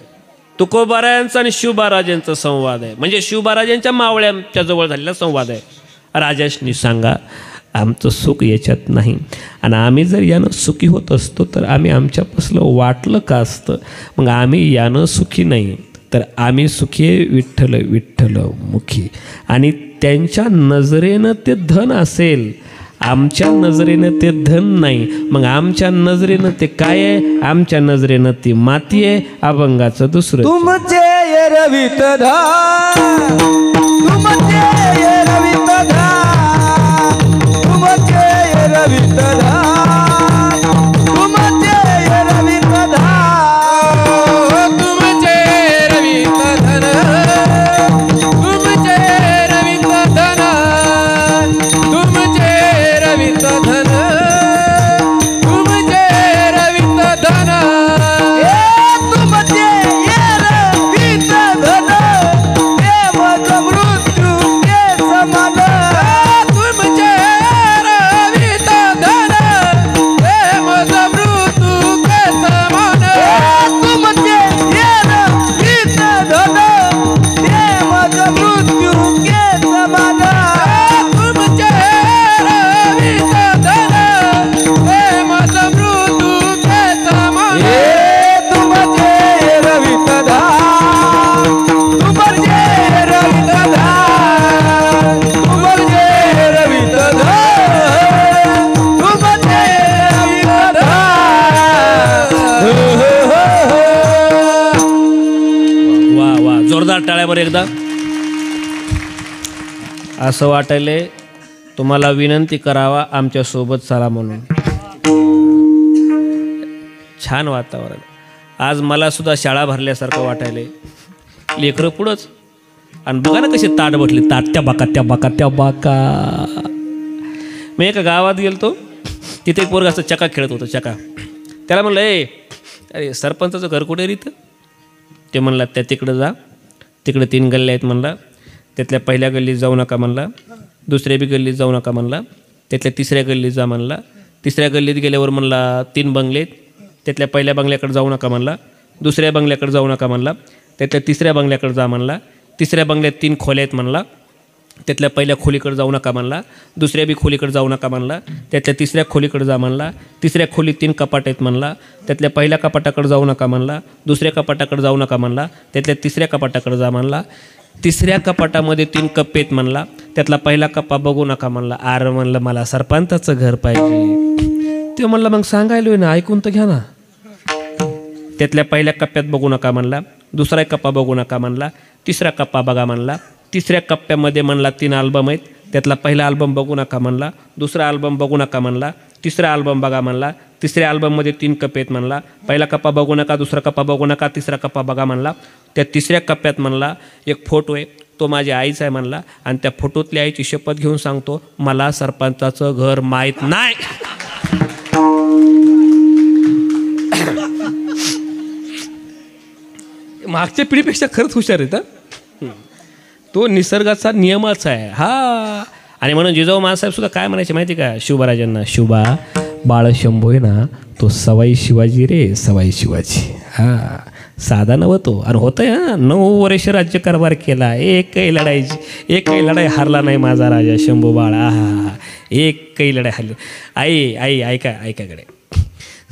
तुकोबारायांचा आणि शिवबाराजांचा संवाद आहे म्हणजे शिवबाराजांच्या मावळ्यांच्या जवळ झालेला संवाद आहे राजाशनी सांगा आमचं सुख याच्यात नाही आणि आम्ही जर यानं सुखी होत असतो तर आम्ही आमच्यापासलं वाटलं का असतं मग आम्ही यानं सुखी नाही तर आम्ही सुखी विठ्ठल विठ्ठल मुखी आणि त्यांच्या नजरेनं ते धन असेल आमच्या नजरेनं ते धन नाही मग आमच्या नजरेनं ते काय आहे आमच्या नजरेनं ती माती आहे अभंगाचं दुसरं तुमचे रवित धार तुमचे रवित धार तुमचे रवित धार तुमचे रवित धार तुमचे रवित धन तुमचे रवित धन तुमचे रवित धन तुमचे रवित एकदा असं वाटायलंय तुम्हाला विनंती करावा आमच्यासोबत चला म्हणून. छान वातावरण. आज मला सुद्धा शाळा भरल्यासारखं वाटायलंय. लेकरं पुढंच आणि बघा ना कसे ताट बसले, ताट त्या बाका त्या बाका त्या बाका. मी एका गावात गेलतो, तिथे एक पोरगा असं चका खेळत होतं. चका त्याला म्हणलं, अरे सरपंचाचं घर कुठे रीत? ते म्हणला त्या तिकडं जा, तिकडे 3 गल्ल्या आहेत म्हणला. त्यातल्या पहिल्या गल्लीत जाऊ नका म्हणला, दुसऱ्या बी गल्लीत जाऊ नका म्हणला, त्यातल्या तिसऱ्या गल्लीत जा म्हणला. तिसऱ्या गल्लीत गेल्यावर म्हणला 3 बंगले आहेत, त्यातल्या पहिल्या बंगल्याकडे जाऊ नका म्हणला, दुसऱ्या बंगल्याकडे जाऊ नका म्हणला, त्यातल्या तिसऱ्या बंगल्याकडे जा म्हणला. तिसऱ्या बंगल्यात 3 खोल्या आहेत म्हणला, त्यातल्या पहिल्या खोलीकडे जाऊ नका म्हणला, दुसऱ्या बी खोलीकडे जाऊ नका म्हणला, त्यातल्या तिसऱ्या खोलीकडे जा म्हणला. तिसऱ्या खोलीत 3 कपाट आहेत म्हणला, त्यातल्या पहिल्या कपाटाकडे जाऊ नका म्हणला, दुसऱ्या कपाटाकडे जाऊ नका म्हणला, त्यातल्या तिसऱ्या कपाटाकडे जा म्हणला. तिसऱ्या कपाटामध्ये 3 कप्पे आहेत म्हणला, त्यातला पहिला कप्पा बघू नका म्हणला. आर म्हणलं मला सरपंचाचं घर पाहिजे. ते म्हणलं मग सांगायलोय ना, ऐकून तर घ्या ना. त्यातल्या पहिल्या कप्प्यात बघू नका म्हणला, दुसरा कप्पा बघू नका म्हणला, तिसरा कप्पा बघा म्हणला. तिसऱ्या कप्प्यामध्ये म्हणला 3 अल्बम आहेत, त्यातला पहिला अल्बम बघू नका म्हणला, दुसरा अल्बम बघू नका म्हणला, तिसरा अल्बम बघा म्हणला. तिसऱ्या अल्बममध्ये 3 कप्पे आहेत म्हणला, पहिला कप्पा बघू नका, दुसरा कप्पा बघू नका, तिसरा कप्पा बघा म्हणला. त्या तिसऱ्या कप्प्यात म्हणला एक फोटो आहे, तो माझ्या आईचा आहे म्हणला, आणि त्या फोटोतल्या आईची शपथ घेऊन सांगतो मला सरपंचाचं घर माहीत नाही. मागच्या पिढीपेक्षा खरंच हुशार आहेत. तो निसर्गाचा नियमच आहे हा. आणि म्हणून जिजाऊ महासाहेब सुद्धा काय म्हणायचे माहिती का शिवराजांना? शिवबा बाळ शंभू आहे ना, तो सवाई शिवाजी रे, सवाई शिवाजी. हा साधा नव्हतो आणि होतंय. 9 वर्ष राज्यकारभार केला, एकही लढाई हारला नाही माझा राजा शंभू बाळा. हा एकही लढाई हरली. आई ऐकाकडे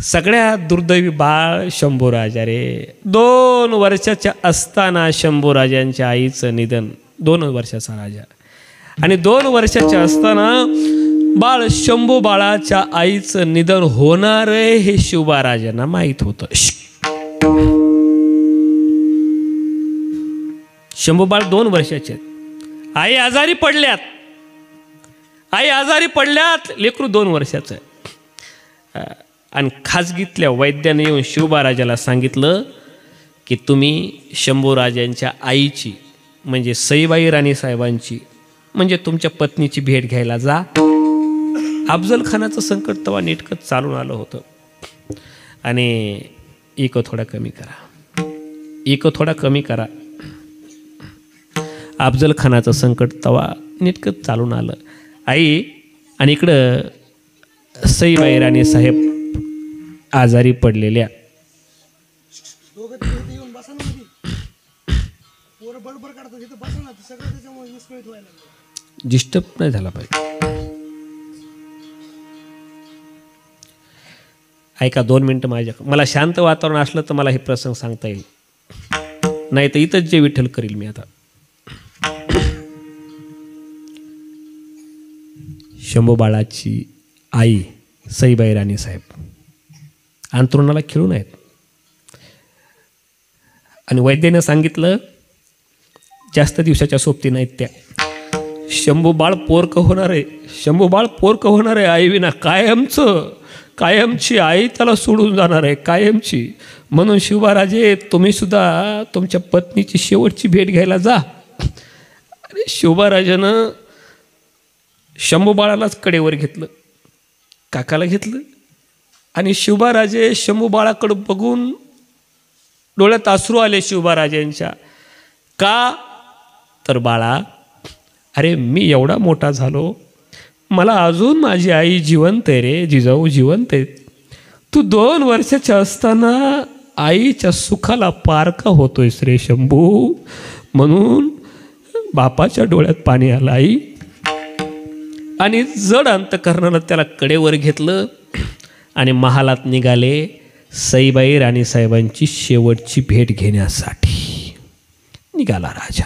सगळ्यात दुर्दैवी बाळ शंभूराजा रे. 2 वर्षाच्या असताना शंभूराजांच्या आईचं निधन. 2 वर्षाचा राजा आणि 2 वर्षाच्या असताना बाळ शंभू बाळाच्या आईचं निधन होणार आहे हे शिवबाराजांना माहीत होतं. शंभू बाळ 2 वर्षाचे आहेत. आई आजारी पडल्यात, लेकरू 2 वर्षाचं आहे. आणि खाजगीतल्या वैद्याने येऊन शिवबाराजाला सांगितलं की तुम्ही शंभूराजांच्या आईची म्हणजे सईबाई राणीसाहेबांची म्हणजे तुमच्या पत्नीची भेट घ्यायला जा. अफजल खानाचं संकट तेव्हा नेटकं चालून आलं होतं. आणि इको थोडा कमी करा. अफजल खानाचं संकट तेव्हा नेटकं चालून आलं. आई आणि इकडं सईबाई राणीसाहेब आजारी पडलेल्या. डिस्टर्ब नाही झाला पाहिजे. ऐका 2 मिनटं मला शांत वातावरण असलं तर मला हे प्रसंग सांगता येईल, नाही तर इथंच जे विठ्ठल करील मी आता. शंभू बाळाची आई सईबाई राणीसाहेब अंतरुणाला खिळून आहेत. आणि वैद्यानं सांगितलं जास्त दिवसाच्या सोबती नाहीत त्या. शंभू बाळ पोरकं होणार आहे आई विना. कायमची आई त्याला सोडून जाणार आहे, कायमची. म्हणून शिवबाराजे तुम्ही सुद्धा तुमच्या पत्नीची शेवटची भेट घ्यायला जा. अरे शिवबाराजानं शंभू बाळालाच कडेवर घेतलं, काकाला घेतलं. आणि शिवबाराजे शंभू बाळाकडं बघून डोळ्यात अश्रू आले शिवबाराजांच्या. का तर बाळा, अरे मी एवढा मोठा झालो, मला अजून माझी आई जिवंत आहे रे, जिजाऊ जिवंत आहे. तू 2 वर्षाच्या असताना आईच्या सुखाला पारका होतोयस रे शंभू. म्हणून बापाच्या डोळ्यात पाणी आलं आई. आणि जड अंतकरणानं त्याला कडेवर घेतलं आणि महालात निघाले सईबाई राणीसाहेबांची शेवटची भेट घेण्यासाठी. निघाला राजा,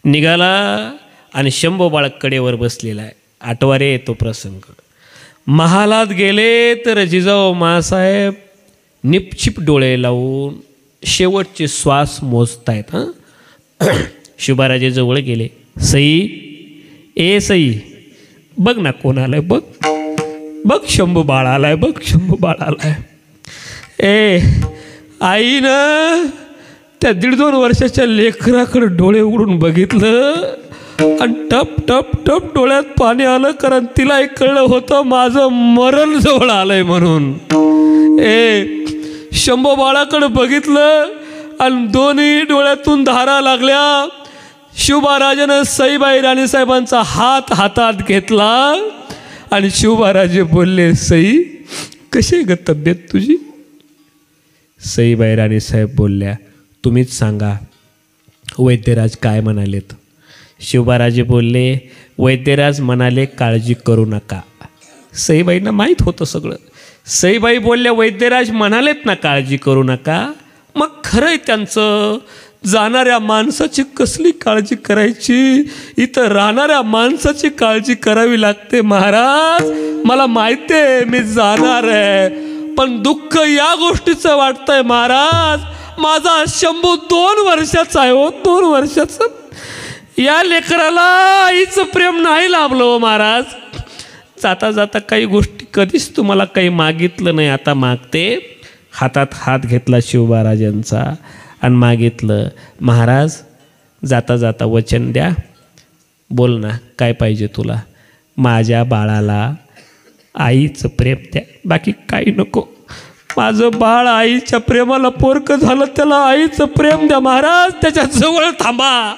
निघाला आणि शंभू बाळ कडेवर बसलेला आहे. आठवारे तो प्रसंग. महालात गेले तर जिजाऊ मासाहेब निपचिप डोळे लावून शेवटचे श्वास मोजतायत. शिवबाराजे जवळ गेले. सई, ए सई, बघ ना कोण आलाय, बघ बघ, शंभू बाळ आलाय, बघ शंभू बाळ आलाय. ए आई ना त्या 1.5-2 वर्षाच्या लेकराकडे डोळे उघडून बघितलं आणि टप टप टप डोळ्यात पाणी आलं, कारण तिला एक कळलं होतं माझं मरण जवळ आलंय म्हणून. ए शंभू बाळाकडे बघितलं आणि दोन्ही डोळ्यातून धारा लागल्या. शिवबाराजानं सईबाई राणीसाहेबांचा हात हातात घेतला आणि शिवबाराजे बोलले, सई कशी ग तब्येत तुझी? सईबाई राणीसाहेब बोलल्या, तुम्हीच सांगा वैद्यराज काय म्हणालेत. शिवबाराजे बोलले, वैद्यराज म्हणाले काळजी करू नका. सईबाईंना माहीत होतं सगळं. सईबाई बोलल्या, वैद्यराज म्हणालेत ना काळजी करू नका. मग खरंय त्यांचं. जाणाऱ्या माणसाची कसली काळजी करायची, इथं राहणाऱ्या माणसाची काळजी करावी लागते महाराज. मला माहिती आहे मी जाणार आहे, पण दुःख या गोष्टीचं वाटतंय महाराज, माझा शंभू 2 वर्षाचा आहे हो, 2 वर्षाचं. या लेकराला आईचं प्रेम नाही लाभलं हो महाराज. जाता जाता काही गोष्टी कधीच तुम्हाला काही मागितलं नाही, आता मागते. हातात हात घेतला शिवबाराजांचा आणि मागितलं, महाराज जाता जाता वचन द्या, बोल ना काय पाहिजे तुला. माझ्या बाळाला आईचं प्रेम द्या, बाकी काही नको. माझं बाळ आईच्या प्रेमाला पोरकं झालं, त्याला आईचं प्रेम द्या महाराज. त्याच्या जवळ थांबा,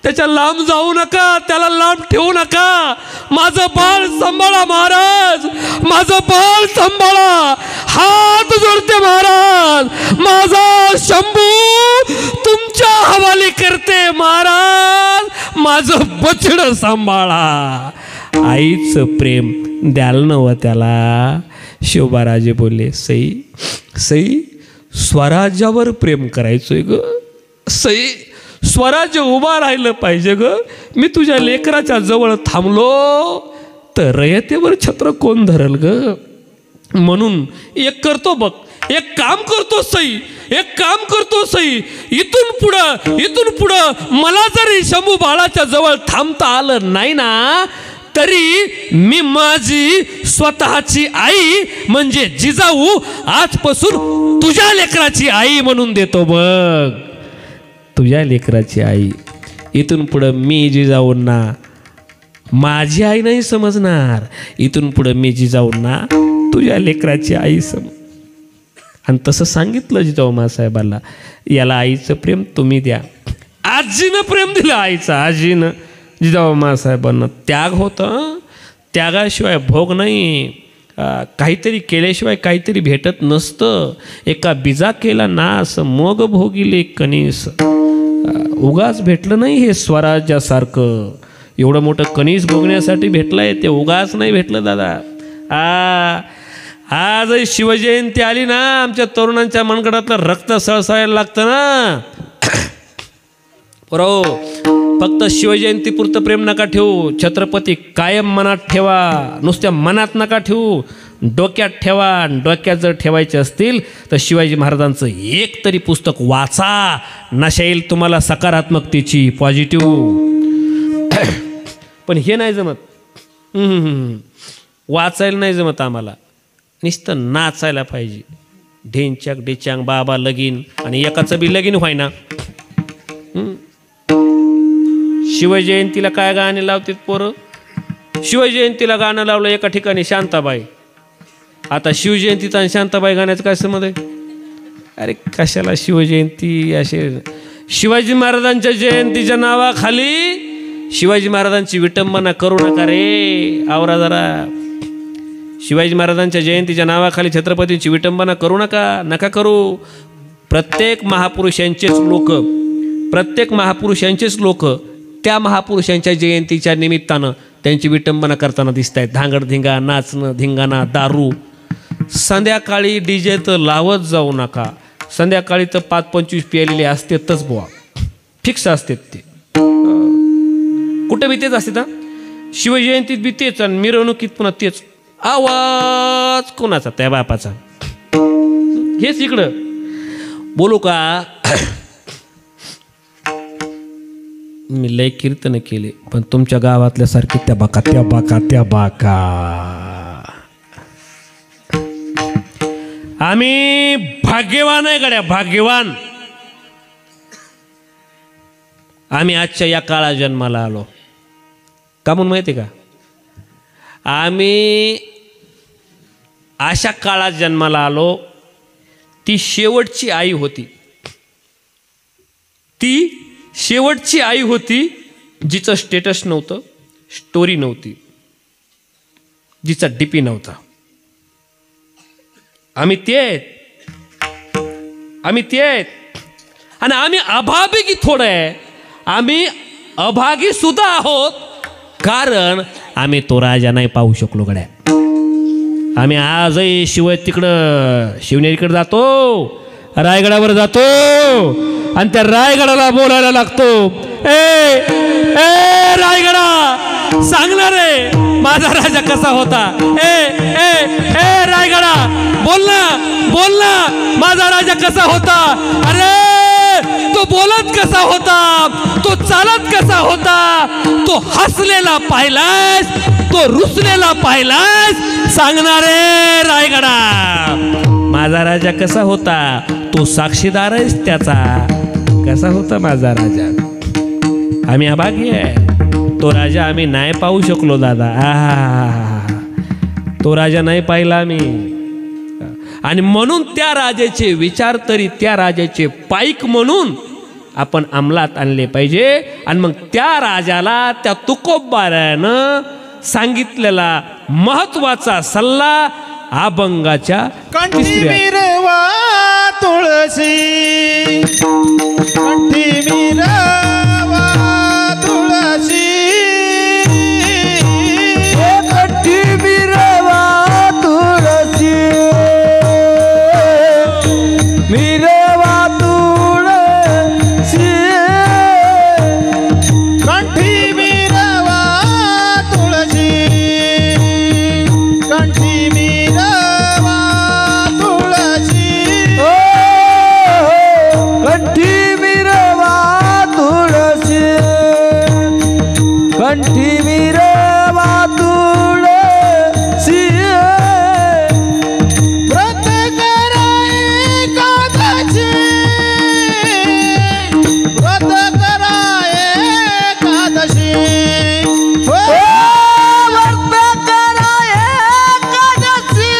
त्याच्या लांब जाऊ नका, त्याला लांब ठेवू नका. माझं बाळ सांभाळा महाराज, माझं बाळ सांभाळा. हात जोडते महाराज, माझा शंभू तुमच्या हवाली करते महाराज, माझं बछडं सांभाळा. आईचं प्रेम द्याल नव्ह त्याला. शिवबाराजे बोलले, सई सई स्वराज्यावर प्रेम करायचोय ग सई, स्वराज्य उभा राहिलं पाहिजे ग. मी तुझ्या लेकराच्या जवळ थांबलो तर रयतेवर छत्र कोण धरल ग. म्हणून एक करतो बघ, एक काम करतो सई, एक काम करतो सई. इथून पुढं मला जरी शंभू बाळाच्या जवळ थांबता आलं नाही ना, तरी मी माझी स्वतःची आई म्हणजे जिजाऊ आजपासून तुझ्या लेकराची आई म्हणून देतो बघ. तुझ्या लेकराची आई. इथून पुढं मी जिजाऊंना माझी आई नाही समजणार, इथून पुढं मी जिजाऊंना तुझ्या लेकराची आई आणि तसं सांगितलं जिजाऊ मासाहेबाला, याला आईचं प्रेम तुम्ही द्या. आजीनं प्रेम दिलं आईचं, आजीनं जिजाऊ मासाहेबांना. त्याग होतं, त्यागाशिवाय भोग नाही. काहीतरी केल्याशिवाय काहीतरी भेटत नसतं. एका बीजा केला नास मग भोगिले कणीस. उगाच भेटलं नाही हे स्वराज्यासारखं. एवढं मोठं कणीस भोगण्यासाठी भेटलंय, ते उगाच नाही भेटलं दादा. आज शिवजयंती आली ना, आमच्या तरुणांच्या मनगडातलं रक्त सळसळायला लागतं ना. बरोबर, फक्त शिवजयंतीपुरतं प्रेम नका ठेवू, छत्रपती कायम मनात ठेवा. नुसत्या मनात नका ठेवू, डोक्यात ठेवा. डोक्यात जर ठेवायचे असतील तर शिवाजी महाराजांचं एक तरी पुस्तक वाचा, नशा येईल तुम्हाला सकारात्मकतेची, पॉझिटिव्ह. पण हे नाही जमत, वाचायला नाही जमत आम्हाला, नुसतं नाचायला पाहिजे. ढेंचाक डेचांग बाबा लगीन, आणि एकाचं बी लगीन व्हाय ना. शिवजयंतीला काय गाणे लावतात पोरं? शिवजयंतीला गाणं लावलं एका ठिकाणी शांताबाई. आता शिवजयंतीचा आणि शांताबाई गाण्याचं काय संबंध आहे? अरे कशाला शिवजयंती असे? शिवाजी महाराजांच्या जयंतीच्या नावाखाली शिवाजी महाराजांची विटंबना करू नका रे. आवरा जरा. शिवाजी महाराजांच्या जयंतीच्या नावाखाली छत्रपतींची विटंबना करू नका, नका करू. प्रत्येक महापुरुषांचेच लोक त्या महापुरुषांच्या जयंतीच्या निमित्तानं त्यांची विटंबना करताना दिसत आहेत. धांगडधिंगा, नाचणं, धिंगाणा, दारू. संध्याकाळी डीजे तर लावत जाऊ नका. संध्याकाळी तर 5-25 पिलेले असतेच बुवा, फिक्स असतात ते. कुठे बी तेच असते ना, शिवजयंतीत बी तेच आणि मिरवणुकीत पुन्हा तेच. आवाज कोणाचा? त्या बापाचा. हेच इकडं बोलू का? मी लय कीर्तन केले, पण तुमच्या गावातल्या सारखे त्या बाका त्या बाका त्या बाका आम्ही भाग्यवान आहे गड्या, भाग्यवान. आम्ही आजच्या या काळा जन्माला आलो का म्हणून माहिती का? आम्ही अशा काळात जन्माला आलो, ती शेवटची आई होती. ती शेवटची आई होती जिचं स्टेटस नव्हतं, स्टोरी नव्हती, जिचा डीपी नव्हता. आम्ही ते आहेत आणि आम्ही अभागी थोडं आहे, आम्ही अभागी सुद्धा आहोत, कारण आम्ही तो राजा नाही पाहू शकलो गड्या. आम्ही आजही तिकडं शिवनेरीकडे जातो, रायगडावर जातो आणि त्या रायगडाला बोलायला लागतो, ए ए रायगडा सांगणार रे माझा राजा कसा होता, ए ए ए रायगडा बोल ना माझा राजा कसा होता. अरे तो बोलत कसा होता, तो चालत कसा होता, तो हसलेला पाहिलास, तो रुसलेला पाहिलास, सांगणारे रायगडा माझा राजा कसा होता, तो साक्षीदार आहेस त्याचा, कसा होता माझा राजा. आम्ही अभागी आहे, तो राजा आम्ही नाही पाहू शकलो दादा. तो राजा नाही पाहिला आम्ही, आणि म्हणून त्या राजाचे विचार तरी त्या राजाचे पाईक म्हणून आपण अंमलात आणले पाहिजे. आणि मग त्या राजाला त्या तुकोबारानं सांगितलेला महत्वाचा सल्ला अभंगाच्या कंठी मिरवा तुळशी, कंठी मिरवा तुळशी, कंठी मिरवा तुळशी, मिरवा तुळशी, कंठी मिरवा तुळशी, कंठी मिरवा तुळशी, कंठी मिरवा तुळशी, कंठी मिरवा तुळशी, व्रत करा एकादशी, व्रत करा एकादशी, हो. व्रत करा एकादशी,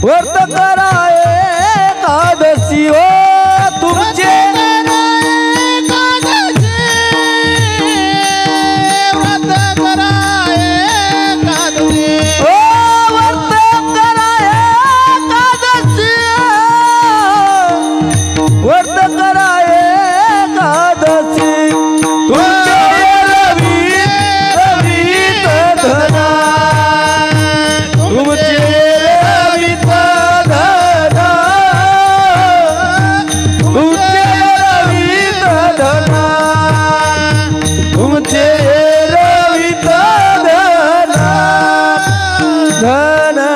व्रत करा एकादशी, ओ तुमचे व्रत करा एकादशी, तुमचे रवित धना, तुमचे रवित धना, तुमचे रवित धना, तुमचे रवित धना, धना.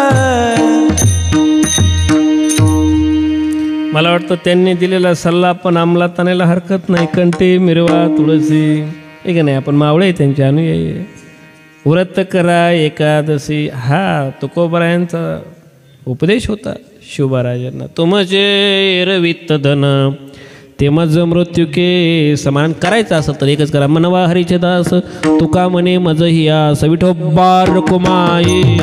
मला वाटतं त्यांनी दिलेला सल्ला आपण अंमलात आणायला हरकत नाही. कंठी मिरवा तुळशी, हे का नाही, आपण मावळे आहे त्यांचे अनुयायी. व्रत करा एकादशी, हा तुकोबारायांचा उपदेश होता शिवबाराजांना. तुमचे रवित धन ते मज मृत्यू के समान. करायचं असं तर एकच करा, मनवा हरीचे दास तुका म्हणे मज हिया विठोबार कुमाये,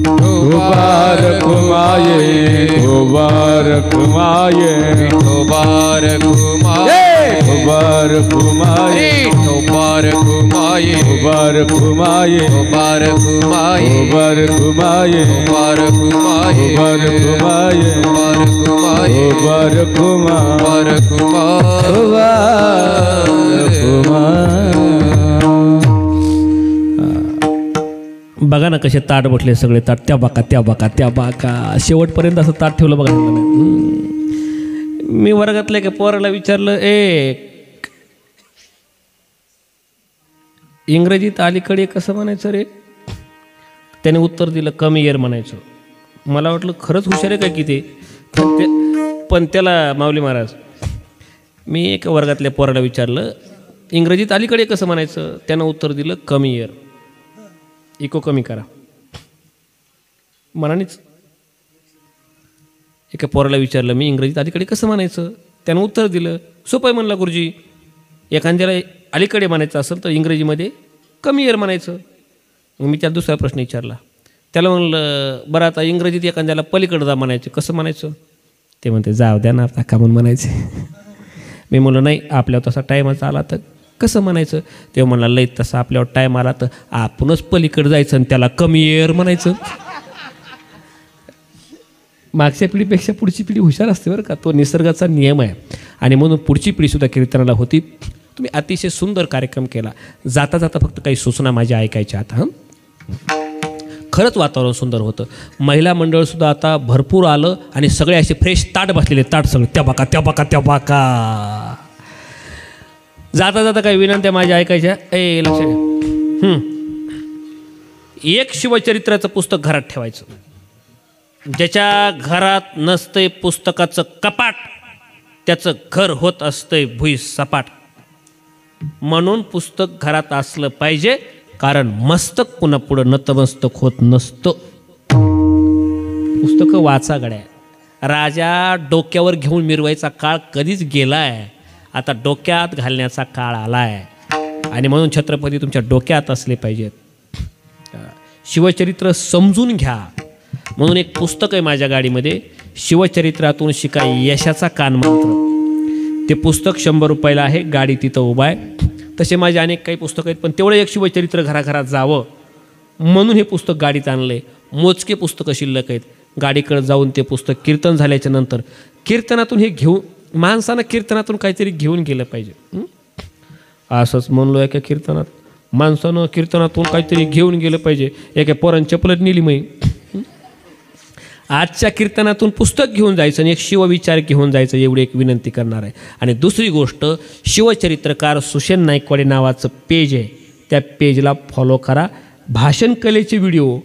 कुमार कुमाये, कुमार कुमाये, विठोबार कुमाये, कुमार कुमाये, विठोबार कुमाये, कुमार कुमाये, विठोबार कुमाये, कुमार कुमाये, विठोबार कुमाये, कुमार कुमाये, विठोबार कुमाये, कुमार कुमार बघा ना कसे ताट बसले सगळे ताट, त्या बाका त्या बाका त्या बाका, शेवटपर्यंत असं ताट ठेवलं बघा. मी वर्गातल्या एका पोराला विचारलं, इंग्रजीत अलीकडे कसं म्हणायचं रे? त्याने उत्तर दिलं कमी इयर म्हणायचं. मला वाटलं खरंच हुशार आहे का की ते, पण त्याला माऊली महाराज मी एका वर्गातल्या पोराला विचारलं इंग्रजीत अलीकडे कसं म्हणायचं. त्यानं उत्तर दिलं कमी इयर, इको कमी करा. मनानेच एका पोराला विचारलं मी इंग्रजीत अलीकडे कसं म्हणायचं. त्यानं उत्तर दिलं सोपं आहे म्हणलं गुरुजी, एखाद्याला अलीकडे म्हणायचं असेल तर इंग्रजीमध्ये कमी इयर म्हणायचं. मग मी त्याला दुसरा प्रश्न विचारला. त्याला म्हणलं बरं आता इंग्रजीत एखाद्याला पलीकडं जा म्हणायचं कसं म्हणायचं. ते म्हणते जाऊ द्या ना आता का म्हणून म्हणायचे. मी म्हणलं नाही आपल्यावर तसा टाईमच आला तर कसं म्हणायचं. तेव्हा म्हणला लई तसा आपल्यावर टाईम आला तर आपणच पलीकडे जायचं आणि त्याला कमी इयर म्हणायचं. मागच्या पिढीपेक्षा पुढची पिढी हुशार असते बरं का, तो निसर्गाचा नियम आहे. आणि म्हणून पुढची पिढीसुद्धा कीर्तनाला होती. तुम्ही अतिशय सुंदर कार्यक्रम केला. जाता जाता फक्त काही सूचना माझ्या ऐकायच्या आता. खरंच वातावरण सुंदर होतं. महिला मंडळसुद्धा आता भरपूर आलं आणि सगळे असे फ्रेश ताट बसलेले, ताट सगळे त्या बाका त्या बाका त्या बाका. जाता जाता काही विनंत्या माझ्या ऐकायच्या. लक्ष द्या. एक शिवचरित्राचं पुस्तक घरात ठेवायचं. ज्याच्या घरात नसतंय पुस्तकाचं कपाट त्याचं घर होत असतंय भुई सपाट. म्हणून पुस्तक घरात असलं पाहिजे, कारण मस्तक पुन्हा पुढं नतमस्तक होत नसतं. पुस्तकं वाचा गड्या. राजा डोक्यावर घेऊन मिरवायचा काळ कधीच गेलाय, आता डोक्यात घालण्याचा काळ आलाय. आणि म्हणून छत्रपती तुमच्या डोक्यात असले पाहिजेत. शिवचरित्र समजून घ्या. म्हणून एक पुस्तक आहे माझ्या गाडीमध्ये, शिवचरित्रातून शिका यशाचा कानमंत्र. ते पुस्तक 100 रुपयाला आहे. गाडी तिथं उभा आहे. तसे माझे अनेक काही पुस्तकं आहेत, पण तेवढं एक शिवचरित्र घराघरात जावं म्हणून हे पुस्तक गाडीत आणलं. मोजके पुस्तकं शिल्लक आहेत. गाडीकडे जाऊन ते पुस्तक कीर्तन झाल्याच्या नंतर कीर्तनातून हे घेऊन, माणसानं कीर्तनातून काहीतरी घेऊन गेलं पाहिजे. असंच म्हणलो एका कीर्तनात, माणसानं कीर्तनातून काहीतरी घेऊन गेलं पाहिजे. एका पोरांनी चपलत नेली मी. आजच्या कीर्तनातून पुस्तक घेऊन जायचं आणि एक शिवविचार घेऊन जायचं, एवढी एक विनंती करणार आहे. आणि दुसरी गोष्ट, शिवचरित्रकार सुशेन नाईकवाडे नावाचं पेज आहे, त्या पेजला फॉलो करा. भाषण कलेचे व्हिडिओ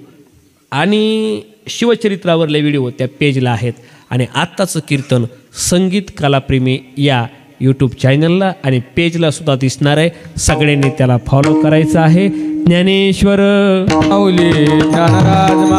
आणि शिवचरित्रावरले व्हिडिओ त्या पेजला आहेत. आणि आत्ताचं कीर्तन संगीत कलाप्रेमी या यूट्यूब चॅनलला आणि पेजला सुद्धा दिसणार आहे. सगळ्यांनी त्याला फॉलो करायचं आहे. ज्ञानेश्वर माऊली ज्ञानराज